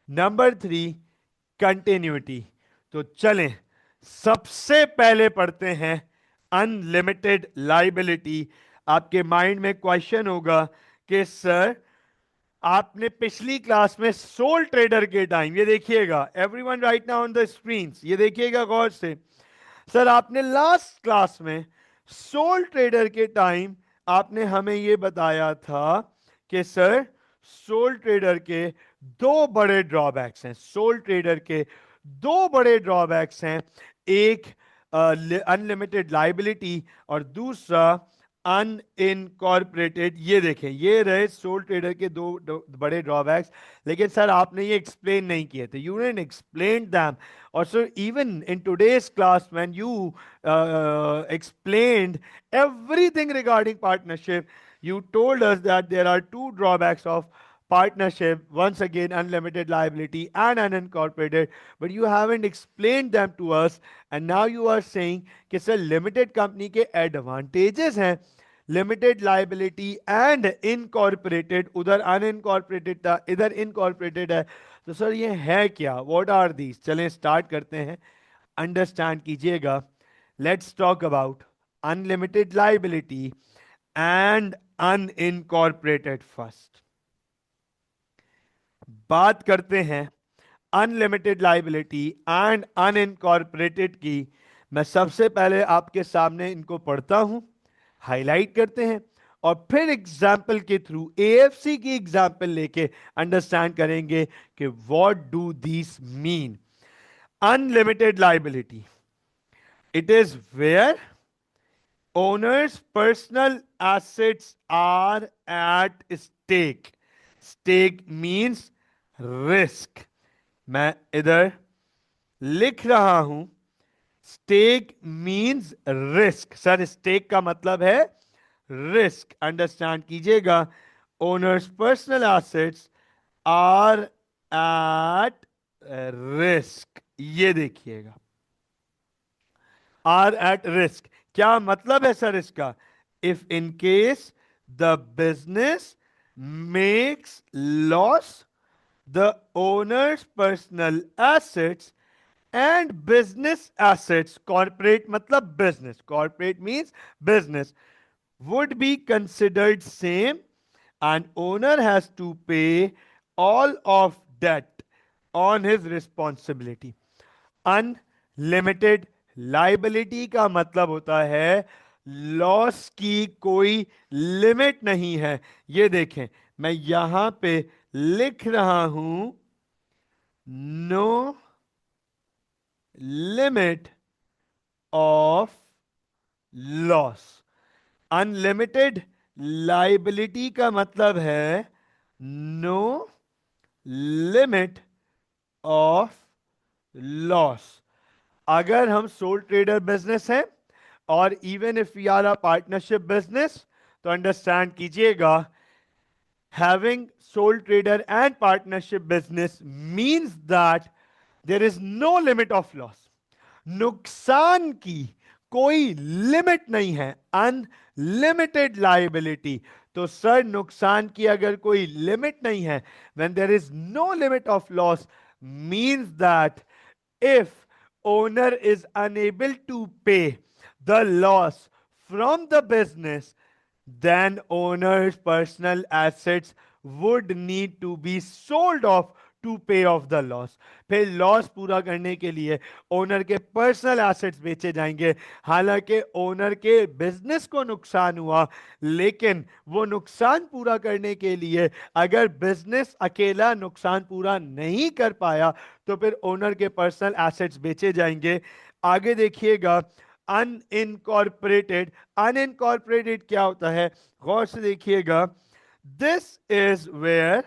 Number 3, continuity. तो चलें सबसे पहले पढ़ते हैं अनलिमिटेड लाइबिलिटी। आपके माइंड में क्वेश्चन होगा कि सर आपने पिछली क्लास में सोल ट्रेडर के टाइम, ये देखिएगा everyone right now on the screen, ये देखिएगा गौर से। सर आपने लास्ट क्लास में सोल ट्रेडर के टाइम आपने हमें यह बताया था कि सर सोल ट्रेडर के 2 बड़े ड्रॉबैक्स हैं, सोल ट्रेडर के 2 बड़े ड्रॉबैक्स हैं। एक अनलिमिटेड लाइबिलिटी और दूसरा अनइनकॉर्पोरेटेड, ये देखें, ये रहे सोल ट्रेडर के दो बड़े ड्रॉबैक्स। लेकिन सर आपने ये एक्सप्लेन नहीं किए थे, यू डिडंट एक्सप्लेन दैम। और sir even in today's class when you explained everything regarding partnership, you told us that there are two drawbacks of partnership, once again unlimited liability and unincorporated, but you haven't explained them to us, and now you are saying कि sir limited company के advantages हैं, limited liability and incorporated, उधर unincorporated था, इधर incorporated है। तो sir ये है क्या, व्हाट आर दीज? चलें स्टार्ट करते हैं, अंडरस्टैंड कीजिएगा। Let's talk about unlimited liability and unincorporated first. बात करते हैं अनलिमिटेड लाइबिलिटी एंड अनइनकॉर्पोरेटेड की। मैं सबसे पहले आपके सामने इनको पढ़ता हूं, हाईलाइट करते हैं, और फिर एग्जाम्पल के थ्रू, एएफसी की एग्जाम्पल लेके अंडरस्टैंड करेंगे कि what do this mean. Unlimited liability, it is where owners personal assets are at stake. Stake means risk. मैं इधर लिख रहा हूं, stake means risk. Sir stake का मतलब है रिस्क, अंडरस्टैंड कीजिएगा। Owners personal assets are at risk, ये देखिएगा, आर एट रिस्क। क्या मतलब है सर इसका? If in case the business makes loss, the owner's personal assets and business assets, corporate मतलब business, corporate means business, would be considered same, and owner has to pay all of debt on his responsibility. Unlimited liability का मतलब होता है loss की कोई limit नहीं है। ये देखें, मैं यहां पे लिख रहा हूं, no limit of loss. Unlimited liability का मतलब है नो लिमिट ऑफ लॉस। अगर हम सोल ट्रेडर बिजनेस हैं और even if we are a partnership business, तो अंडरस्टैंड कीजिएगा, having sole trader and partnership business means that there is no limit of loss. नुकसान की कोई लिमिट नहीं है, अनलिमिटेड लाइबिलिटी। तो सर नुकसान की अगर कोई लिमिट नहीं है, when there is no limit of loss, means that if owner is unable to pay the loss from the business, then owner's personal assets would need to be sold off to pay off the loss. फिर loss पूरा करने के लिए owner के personal assets बेचे जाएंगे। हालांकि owner के बिजनेस को नुकसान हुआ, लेकिन वो नुकसान पूरा करने के लिए अगर बिजनेस अकेला नुकसान पूरा नहीं कर पाया, तो फिर ओनर के पर्सनल एसेट्स बेचे जाएंगे। आगे देखिएगा, अनइनकॉर्पोरेटेड। अनइनकॉर्पोरेटेड क्या होता है, गौर से देखिएगा। This is where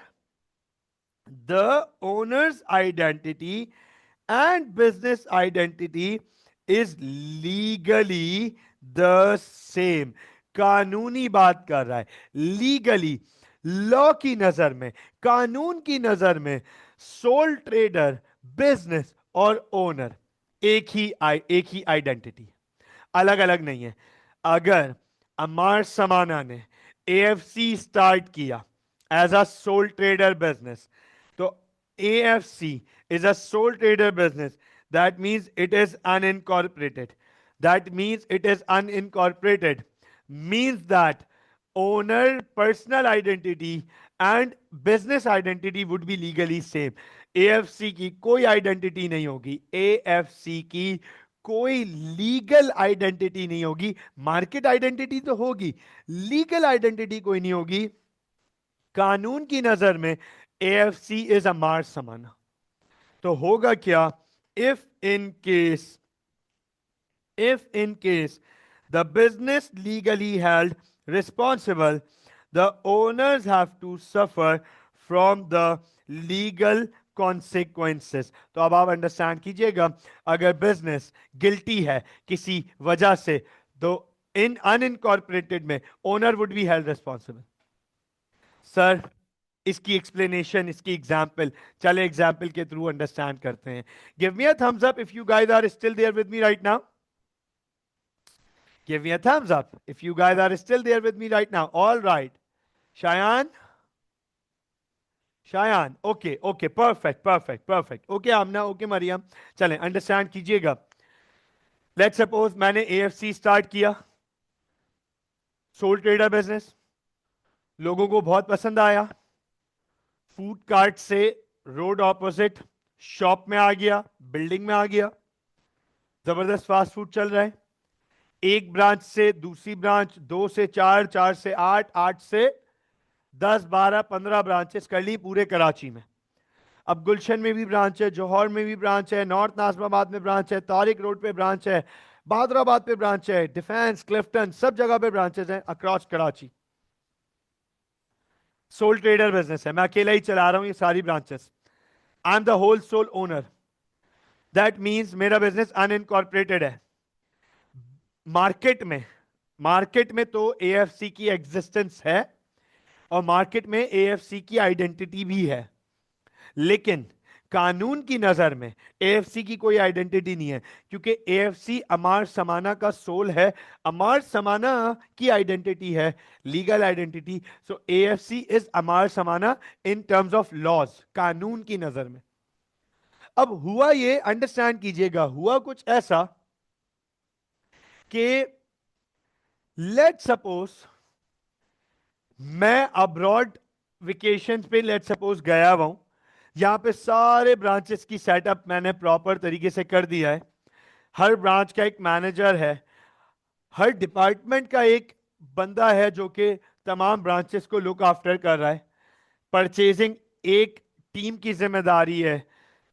the owner's identity and business identity is legally the same। कानूनी बात कर रहा है, लीगली, लॉ की नजर में, कानून की नजर में सोल ट्रेडर, बिजनेस और ओनर एक ही आइडेंटिटी, अलग अलग नहीं है। अगर अमार समाना ने एएफसी स्टार्ट किया as a sole trader business, तो AFC is a sole trader business. That means it is unincorporated. That means it is unincorporated. Means that owner personal identity and business identity would be legally same. AFC की कोई identity नहीं होगी, AFC की कोई legal identity नहीं होगी। Market identity तो होगी, लीगल आइडेंटिटी कोई नहीं होगी। कानून की नजर में AFC इज अ मार समाना। तो होगा क्या, if in case the business legally held responsible, the owners have to suffer from the legal consequences. तो अब आप अंडरस्टैंड कीजिएगा, अगर बिजनेस गिल्टी है किसी वजह से, तो इन अनइनकॉर्पोरेटेड में owner would be held responsible. Sir, इसकी एक्सप्लेनेशन, इसकी एग्जाम्पल, चले एग्जाम्पल के थ्रू अंडरस्टैंड करते हैं. Give me a thumbs up if you guys are still there with me right now. Give me a thumbs up if you guys are still there with me right now. All right. Shayan? Shayan. Okay, okay. Perfect, perfect, perfect. Okay, Amna. Okay, Mariam. चलें, understand कीजिएगा. Let's suppose मैंने AFC start किया, soul trader business, लोगों को बहुत पसंद आया. Food cart से रोड ऑपोजिट शॉप में आ गया, बिल्डिंग में आ गया, जबरदस्त फास्ट फूड चल रहा है. एक ब्रांच से दूसरी ब्रांच, 2 से 4, 4 से 8, 8 से 10, 12, 15 ब्रांचेस कर ली पूरे कराची में. अब गुलशन में भी ब्रांच है, जौहर में भी ब्रांच है, नॉर्थ नाजमाबाद में ब्रांच है, तारिक रोड पे ब्रांच है, बहादुराबाद पे ब्रांच है, डिफेंस, क्लिफ्टन, सब जगह पे ब्रांचेस हैं across Karachi. Sole trader business है, मैं अकेला ही चला रहा हूं ये सारी branches. I am the whole sole owner. That means मेरा बिजनेस अनइनकॉर्पोरेटेड है. मार्केट में तो AFC की एग्जिस्टेंस है और मार्केट में AFC की आइडेंटिटी भी है, लेकिन कानून की नजर में AFC की कोई आइडेंटिटी नहीं है, क्योंकि AFC अमार समाना का सोल है. अमार समाना की आइडेंटिटी है legal identity. So AFC is अमार Samana in terms of laws, कानून की नजर में. अब हुआ ये, अंडरस्टैंड कीजिएगा, हुआ कुछ ऐसा कि लेट सपोज मैं अब्रॉड वेकेशन पे लेट सपोज गया हुआ हूं. यहां पे सारे ब्रांचेस की सेटअप मैंने प्रॉपर तरीके से कर दिया है. हर ब्रांच का एक मैनेजर है, हर डिपार्टमेंट का एक बंदा है जो कि तमाम ब्रांचेस को लुक आफ्टर कर रहा है. परचेजिंग एक टीम की जिम्मेदारी है,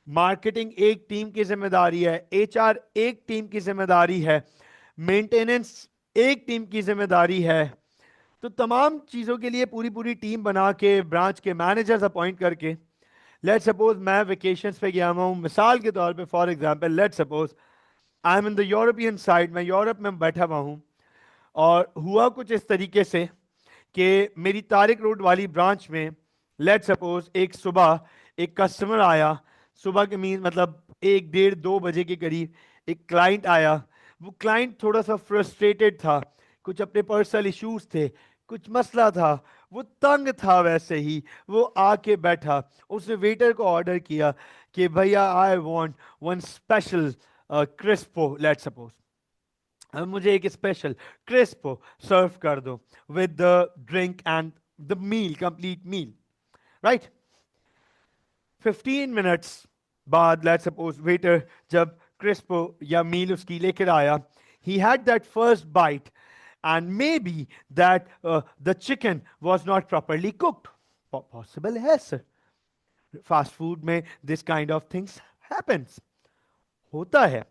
मार्केटिंग एक टीम की जिम्मेदारी है, HR एक टीम की जिम्मेदारी है, मेंटेनेंस एक टीम की जिम्मेदारी है. तो तमाम चीजों के लिए पूरी पूरी टीम बना के ब्रांच के मैनेजर्स अपॉइंट करके, लेट सपोज मैं वेकेशंस पे गया हुआ हूं, मिसाल के तौर पे for example let suppose I am in the European side, मैं यूरोप में बैठा हुआ हूं. और हुआ कुछ इस तरीके से कि मेरी तारिक रोड वाली ब्रांच में लेट सपोज एक सुबह एक कस्टमर आया. सुबह के मीन मतलब 1, 1:30, 2 बजे के करीब एक क्लाइंट आया. वो क्लाइंट थोड़ा सा फ्रस्ट्रेटेड था, कुछ अपने पर्सनल इश्यूज थे, कुछ मसला था, वो तंग था. वैसे ही वो आके बैठा, उसने वेटर को ऑर्डर किया कि भैया I want one special Crispo let suppose, मुझे एक स्पेशल क्रिस्पो सर्व कर दो with the drink and the meal, complete meal, right. 15 minutes बाद लेट सपोज वेटर जब क्रिस्पो या मील उसकी लेकर आया, he had that first bite and maybe that the chicken was not properly cooked. Possible है sir, fast food में this kind of things happens, होता है.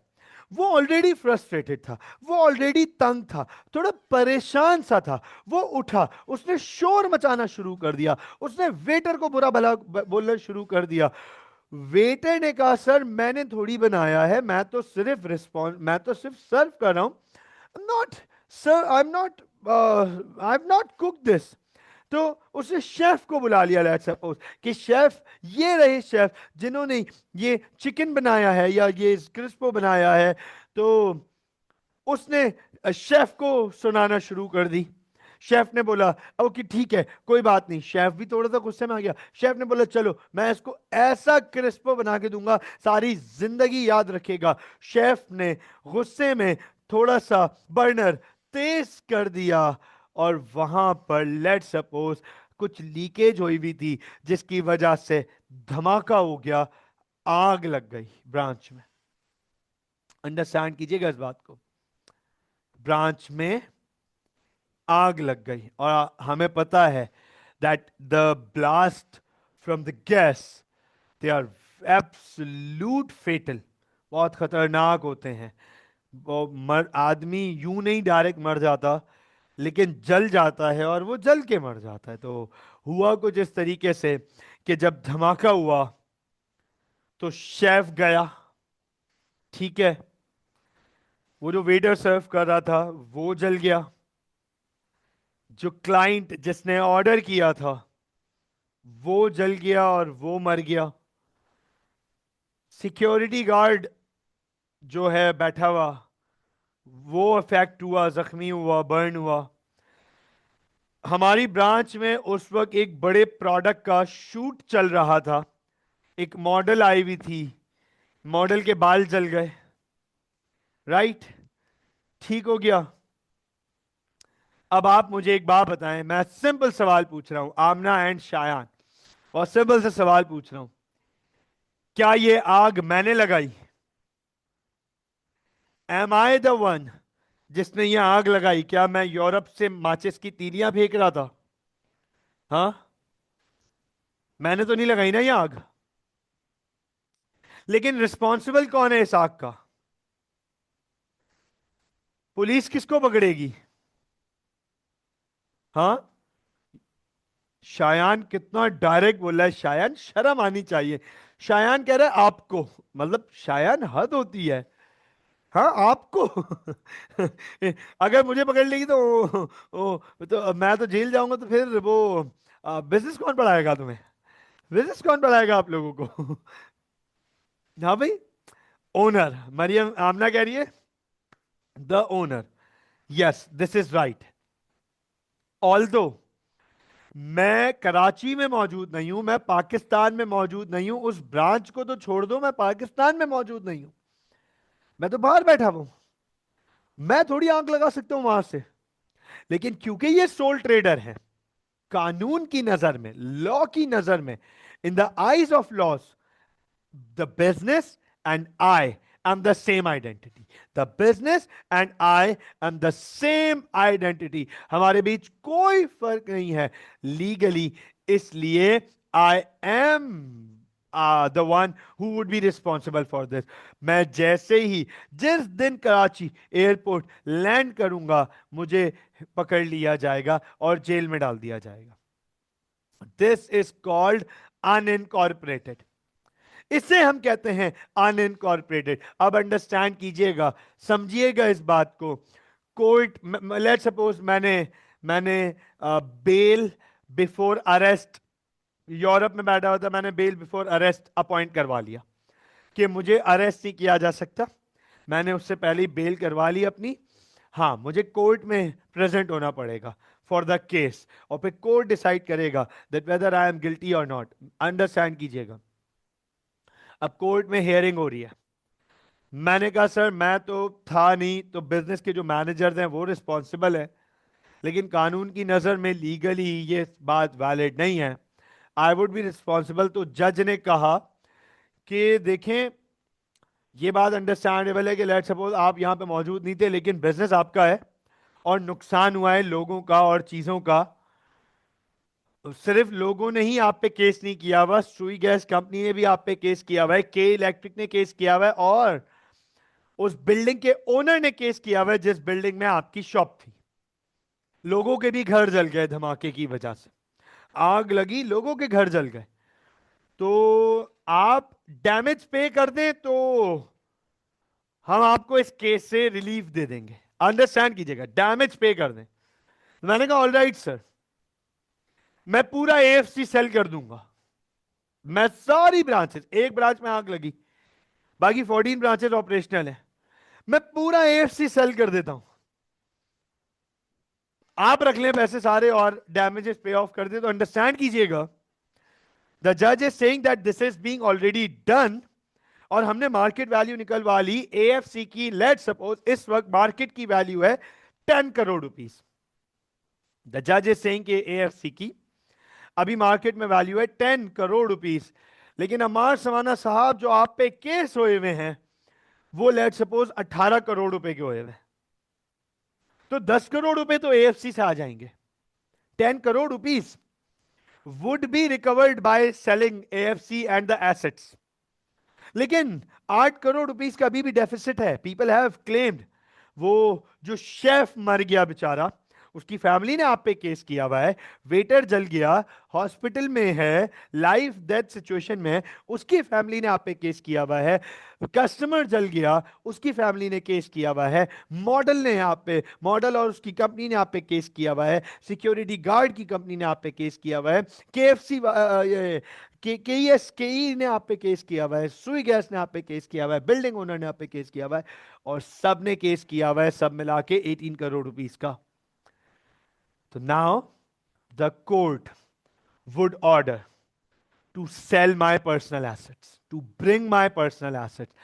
वो ऑलरेडी फ्रस्ट्रेटेड था, वो ऑलरेडी तंग था, थोड़ा परेशान सा था. वो उठा, उसने शोर मचाना शुरू कर दिया, उसने वेटर को बुरा भला बोलना शुरू कर दिया. वेटर ने कहा सर मैंने थोड़ी बनाया है, मैं तो सिर्फ सर्व कर रहा हूं. Not sir, I am not cook this. तो उसने शेफ को बुला लिया लेट्स सपोज कि शेफ, ये रहे शेफ जिन्होंने ये चिकन बनाया है या ये क्रिस्पो बनाया है. तो उसने शेफ को सुनाना शुरू कर दी. शेफ ने बोला ओके ठीक है कोई बात नहीं. शेफ भी थोड़ा सा गुस्से में आ गया. शेफ ने बोला चलो मैं इसको ऐसा क्रिस्पो बना के दूंगा सारी जिंदगी याद रखेगा. शेफ ने गुस्से में थोड़ा सा बर्नर तेज कर दिया और वहां पर लेट सपोज कुछ लीकेज हुई हुई थी जिसकी वजह से धमाका हो गया, आग लग गई ब्रांच में. अंडरस्टैंड कीजिएगा इस बात को, ब्रांच में आग लग गई. और हमें पता है that the blast from the gas they are absolute fatal, बहुत खतरनाक होते हैं. वो आदमी यूं नहीं डायरेक्ट मर जाता, लेकिन जल जाता है और वो जल के मर जाता है। तो हुआ कुछ इस तरीके से कि जब धमाका हुआ तो शेफ गया, ठीक है, वो जो वेटर सर्व कर रहा था वो जल गया, जो क्लाइंट जिसने ऑर्डर किया था वो जल गया और वो मर गया, सिक्योरिटी गार्ड जो है बैठा हुआ वो अफेक्ट हुआ, जख्मी हुआ, बर्न हुआ। हमारी ब्रांच में उस वक्त एक बड़े प्रोडक्ट का शूट चल रहा था, एक मॉडल आई हुई थी, मॉडल के बाल जल गए, राइट, ठीक हो गया। अब आप मुझे एक बात बताएं, मैं सिंपल सवाल पूछ रहा हूं, आमना एंड शायान, और सिंपल से सवाल पूछ रहा हूं, क्या ये आग मैंने लगाई? एम आई द वन जिसने ये आग लगाई? क्या मैं यूरोप से माचिस की तीलियां फेंक रहा था? हाँ, मैंने तो नहीं लगाई ना ये आग। लेकिन रिस्पॉन्सिबल कौन है इस आग का? पुलिस किसको पकड़ेगी? हाँ, शायान कितना डायरेक्ट बोला है, शायान शर्म आनी चाहिए। शायान कह रहा है आपको, मतलब शायान हद होती है। हाँ, आपको अगर मुझे पकड़ लेगी तो तो मैं तो जेल जाऊंगा, तो फिर वो बिजनेस कौन पढ़ाएगा तुम्हें? बिजनेस कौन पढ़ाएगा आप लोगों को? हाँ भाई, ओनर, मरियम आमना कह रही है the owner. Yes, this is right. Although मैं कराची में मौजूद नहीं हूं, मैं पाकिस्तान में मौजूद नहीं हूं, उस ब्रांच को तो छोड़ दो, मैं पाकिस्तान में मौजूद नहीं हूं, मैं तो बाहर बैठा हूं, मैं थोड़ी आंख लगा सकता हूं वहां से। लेकिन क्योंकि ये सोल ट्रेडर है, कानून की नजर में, लॉ की नजर में, in the eyes of laws, the business and I am the same identity. The business and I am the same identity. हमारे बीच कोई फर्क नहीं है लीगली, इसलिए I am the one who would be responsible for this. मैं जैसे ही जिस दिन कराची एयरपोर्ट लैंड करूंगा मुझे पकड़ लिया जाएगा और जेल में डाल दिया जाएगा। दिस इज कॉल्ड अनइनकॉर्पोरेटेड, इसे हम कहते हैं अनइनकॉर्पोरेटेड। अब अंडरस्टैंड कीजिएगा, समझिएगा इस बात को। कोर्ट, लेट सपोज मैंने मैंने बेल बिफोर अरेस्ट, यूरोप में बैठा हुआ था, मैंने बेल बिफोर अरेस्ट अपॉइंट करवा लिया कि मुझे अरेस्ट नहीं किया जा सकता, मैंने उससे पहले ही बेल करवा ली अपनी। हाँ, मुझे कोर्ट में प्रेजेंट होना पड़ेगा फॉर द केस, और फिर कोर्ट डिसाइड करेगा that whether I am guilty और नॉट। अंडरस्टैंड कीजिएगा, अब कोर्ट में हियरिंग हो रही है, मैंने कहा सर मैं तो था नहीं, तो बिजनेस के जो मैनेजर हैं वो रिस्पॉन्सिबल है, लेकिन कानून की नजर में लीगली ये बात वैलिड नहीं है, आई वुड बी रिस्पॉन्सिबल। तो जज ने कहा कि देखें, ये बात अंडरस्टैंडेबल है कि लेट सपोज आप यहां पे मौजूद नहीं थे, लेकिन बिजनेस आपका है और नुकसान हुआ है लोगों का और चीजों का। सिर्फ लोगों ने ही आप पे केस नहीं किया हुआ, सुई गैस कंपनी ने भी आप पे केस किया हुआ है, के इलेक्ट्रिक ने केस किया हुआ है, और उस बिल्डिंग के ओनर ने केस किया हुआ है जिस बिल्डिंग में आपकी शॉप थी। लोगों के भी घर जल गए धमाके की वजह से, आग लगी, लोगों के घर जल गए। तो आप डैमेज पे कर दें तो हम आपको इस केस से रिलीफ दे देंगे। अंडरस्टैंड कीजिएगा, डैमेज पे कर दें। तो मैंने कहा ऑल राइट सर, मैं पूरा एएफसी सेल कर दूंगा, मैं सारी ब्रांचेस, एक ब्रांच में आग लगी, बाकी 14 ब्रांचेस ऑपरेशनल है, मैं पूरा एएफसी सेल कर देता हूं, आप रख लें पैसे सारे और डैमेजेस पे ऑफ कर दे। तो अंडरस्टैंड कीजिएगा, द जज is saying that this is being already done, और हमने मार्केट वैल्यू निकलवा ली एएफसी की। लेट सपोज इस वक्त मार्केट की वैल्यू है 10 करोड़ रुपीस, द जज इज सेइंग कि एएफसी की अभी मार्केट में वैल्यू है 10 करोड़ रुपीस, लेकिन अमार समाना साहब जो आप पे केस हुए हुए हैं वो लेट सपोज 18 करोड़ रुपए के हुए हुए, तो 10 करोड़ रुपए तो एएफसी से आ जाएंगे। 10 crore rupees would be recovered by selling AFC and the assets. लेकिन 8 करोड़ रुपीस का अभी भी डेफिसिट है, पीपल हैव क्लेम्ड। वो जो शेफ मर गया बेचारा, उसकी फैमिली ने आप पे केस किया हुआ है, वेटर जल गया, हॉस्पिटल में है, लाइफ डेथ सिचुएशन में है, उसकी फैमिली ने आप पे केस किया हुआ है, कस्टमर जल गया, उसकी फैमिली ने केस किया हुआ है, मॉडल ने आप पे, मॉडल और उसकी कंपनी ने आप पे केस किया हुआ है, सिक्योरिटी गार्ड की कंपनी ने आप पे केस किया हुआ है, केएफसी केई ने आप पे केस किया हुआ है, सुई गैस ने आप पे केस किया हुआ है, बिल्डिंग ओनर ने आप पे केस किया हुआ है, और सब ने केस किया हुआ है, सब मिला के 18 करोड़ रुपीस का। तो now the court would order to sell my personal assets, to bring my personal assets.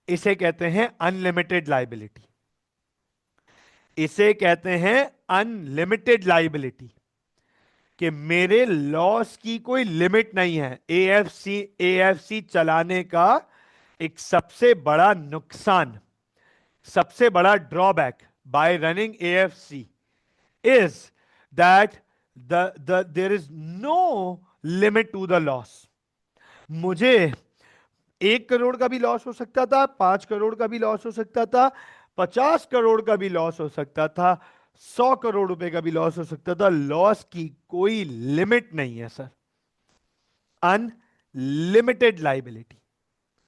इसे कहते हैं अनलिमिटेड लाइबिलिटी, इसे कहते हैं अनलिमिटेड लाइबिलिटी, कि मेरे लॉस की कोई लिमिट नहीं है। एएफसी चलाने का एक सबसे बड़ा नुकसान, सबसे बड़ा drawback by running AFC is that there is no limit to the loss. मुझे 1 करोड़ का भी लॉस हो सकता था, 5 करोड़ का भी लॉस हो सकता था, 50 करोड़ का भी लॉस हो सकता था, 100 करोड़ रुपए का भी लॉस हो सकता था। लॉस की कोई लिमिट नहीं है सर, अनलिमिटेड लाइबिलिटी।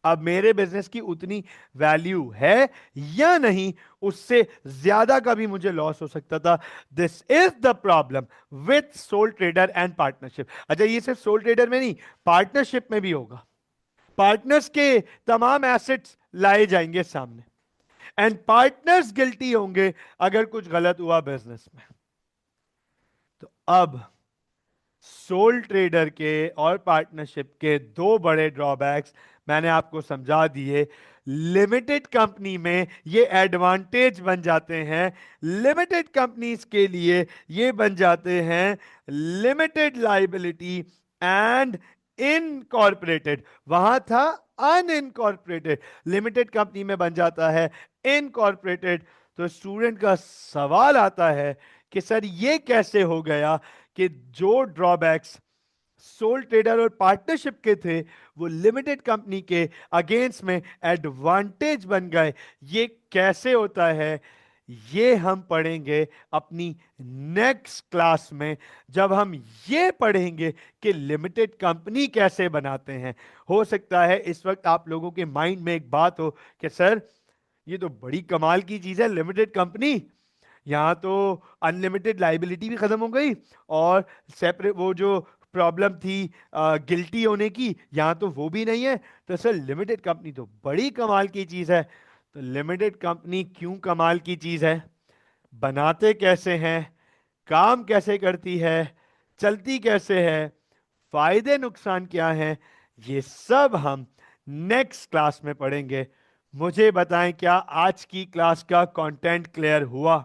अब मेरे बिजनेस की उतनी वैल्यू है या नहीं, उससे ज्यादा का भी मुझे लॉस हो सकता था। This is the problem with soul trader and partnership. अच्छा, ये सिर्फ सोल ट्रेडर में नहीं, पार्टनरशिप में भी होगा। पार्टनर्स के तमाम एसेट्स लाए जाएंगे सामने, एंड पार्टनर्स गिल्टी होंगे अगर कुछ गलत हुआ बिजनेस में। तो अब सोल ट्रेडर के और पार्टनरशिप के दो बड़े ड्रॉबैक्स मैंने आपको समझा दिए। लिमिटेड कंपनी में ये एडवांटेज बन जाते हैं, लिमिटेड कंपनीज के लिए ये बन जाते हैं लिमिटेड लाइबिलिटी एंड इनकॉर्पोरेटेड। वहां था अनइनकॉर्पोरेटेड, लिमिटेड कंपनी में बन जाता है इनकॉर्पोरेटेड। तो स्टूडेंट का सवाल आता है कि सर ये कैसे हो गया कि जो ड्रॉबैक्स सोल ट्रेडर और पार्टनरशिप के थे वो लिमिटेड कंपनी के अगेंस्ट में एडवांटेज बन गए। ये कैसे होता है, ये हम पढ़ेंगे अपनी नेक्स्ट क्लास में, जब हम ये पढ़ेंगे कि लिमिटेड कंपनी कैसे बनाते हैं। हो सकता है इस वक्त आप लोगों के माइंड में एक बात हो कि सर ये तो बड़ी कमाल की चीज है, लिमिटेड कंपनी, यहां तो अनलिमिटेड लाइबिलिटी भी खत्म हो गई और सेपरेट वो जो प्रॉब्लम थी गिल्टी होने की, यहां तो वो भी नहीं है। तो सर लिमिटेड कंपनी तो बड़ी कमाल की चीज है। तो लिमिटेड कंपनी क्यों कमाल की चीज है, बनाते कैसे हैं, काम कैसे करती है, चलती कैसे है, फायदे नुकसान क्या हैं, ये सब हम नेक्स्ट क्लास में पढ़ेंगे। मुझे बताएं क्या आज की क्लास का कंटेंट क्लियर हुआ?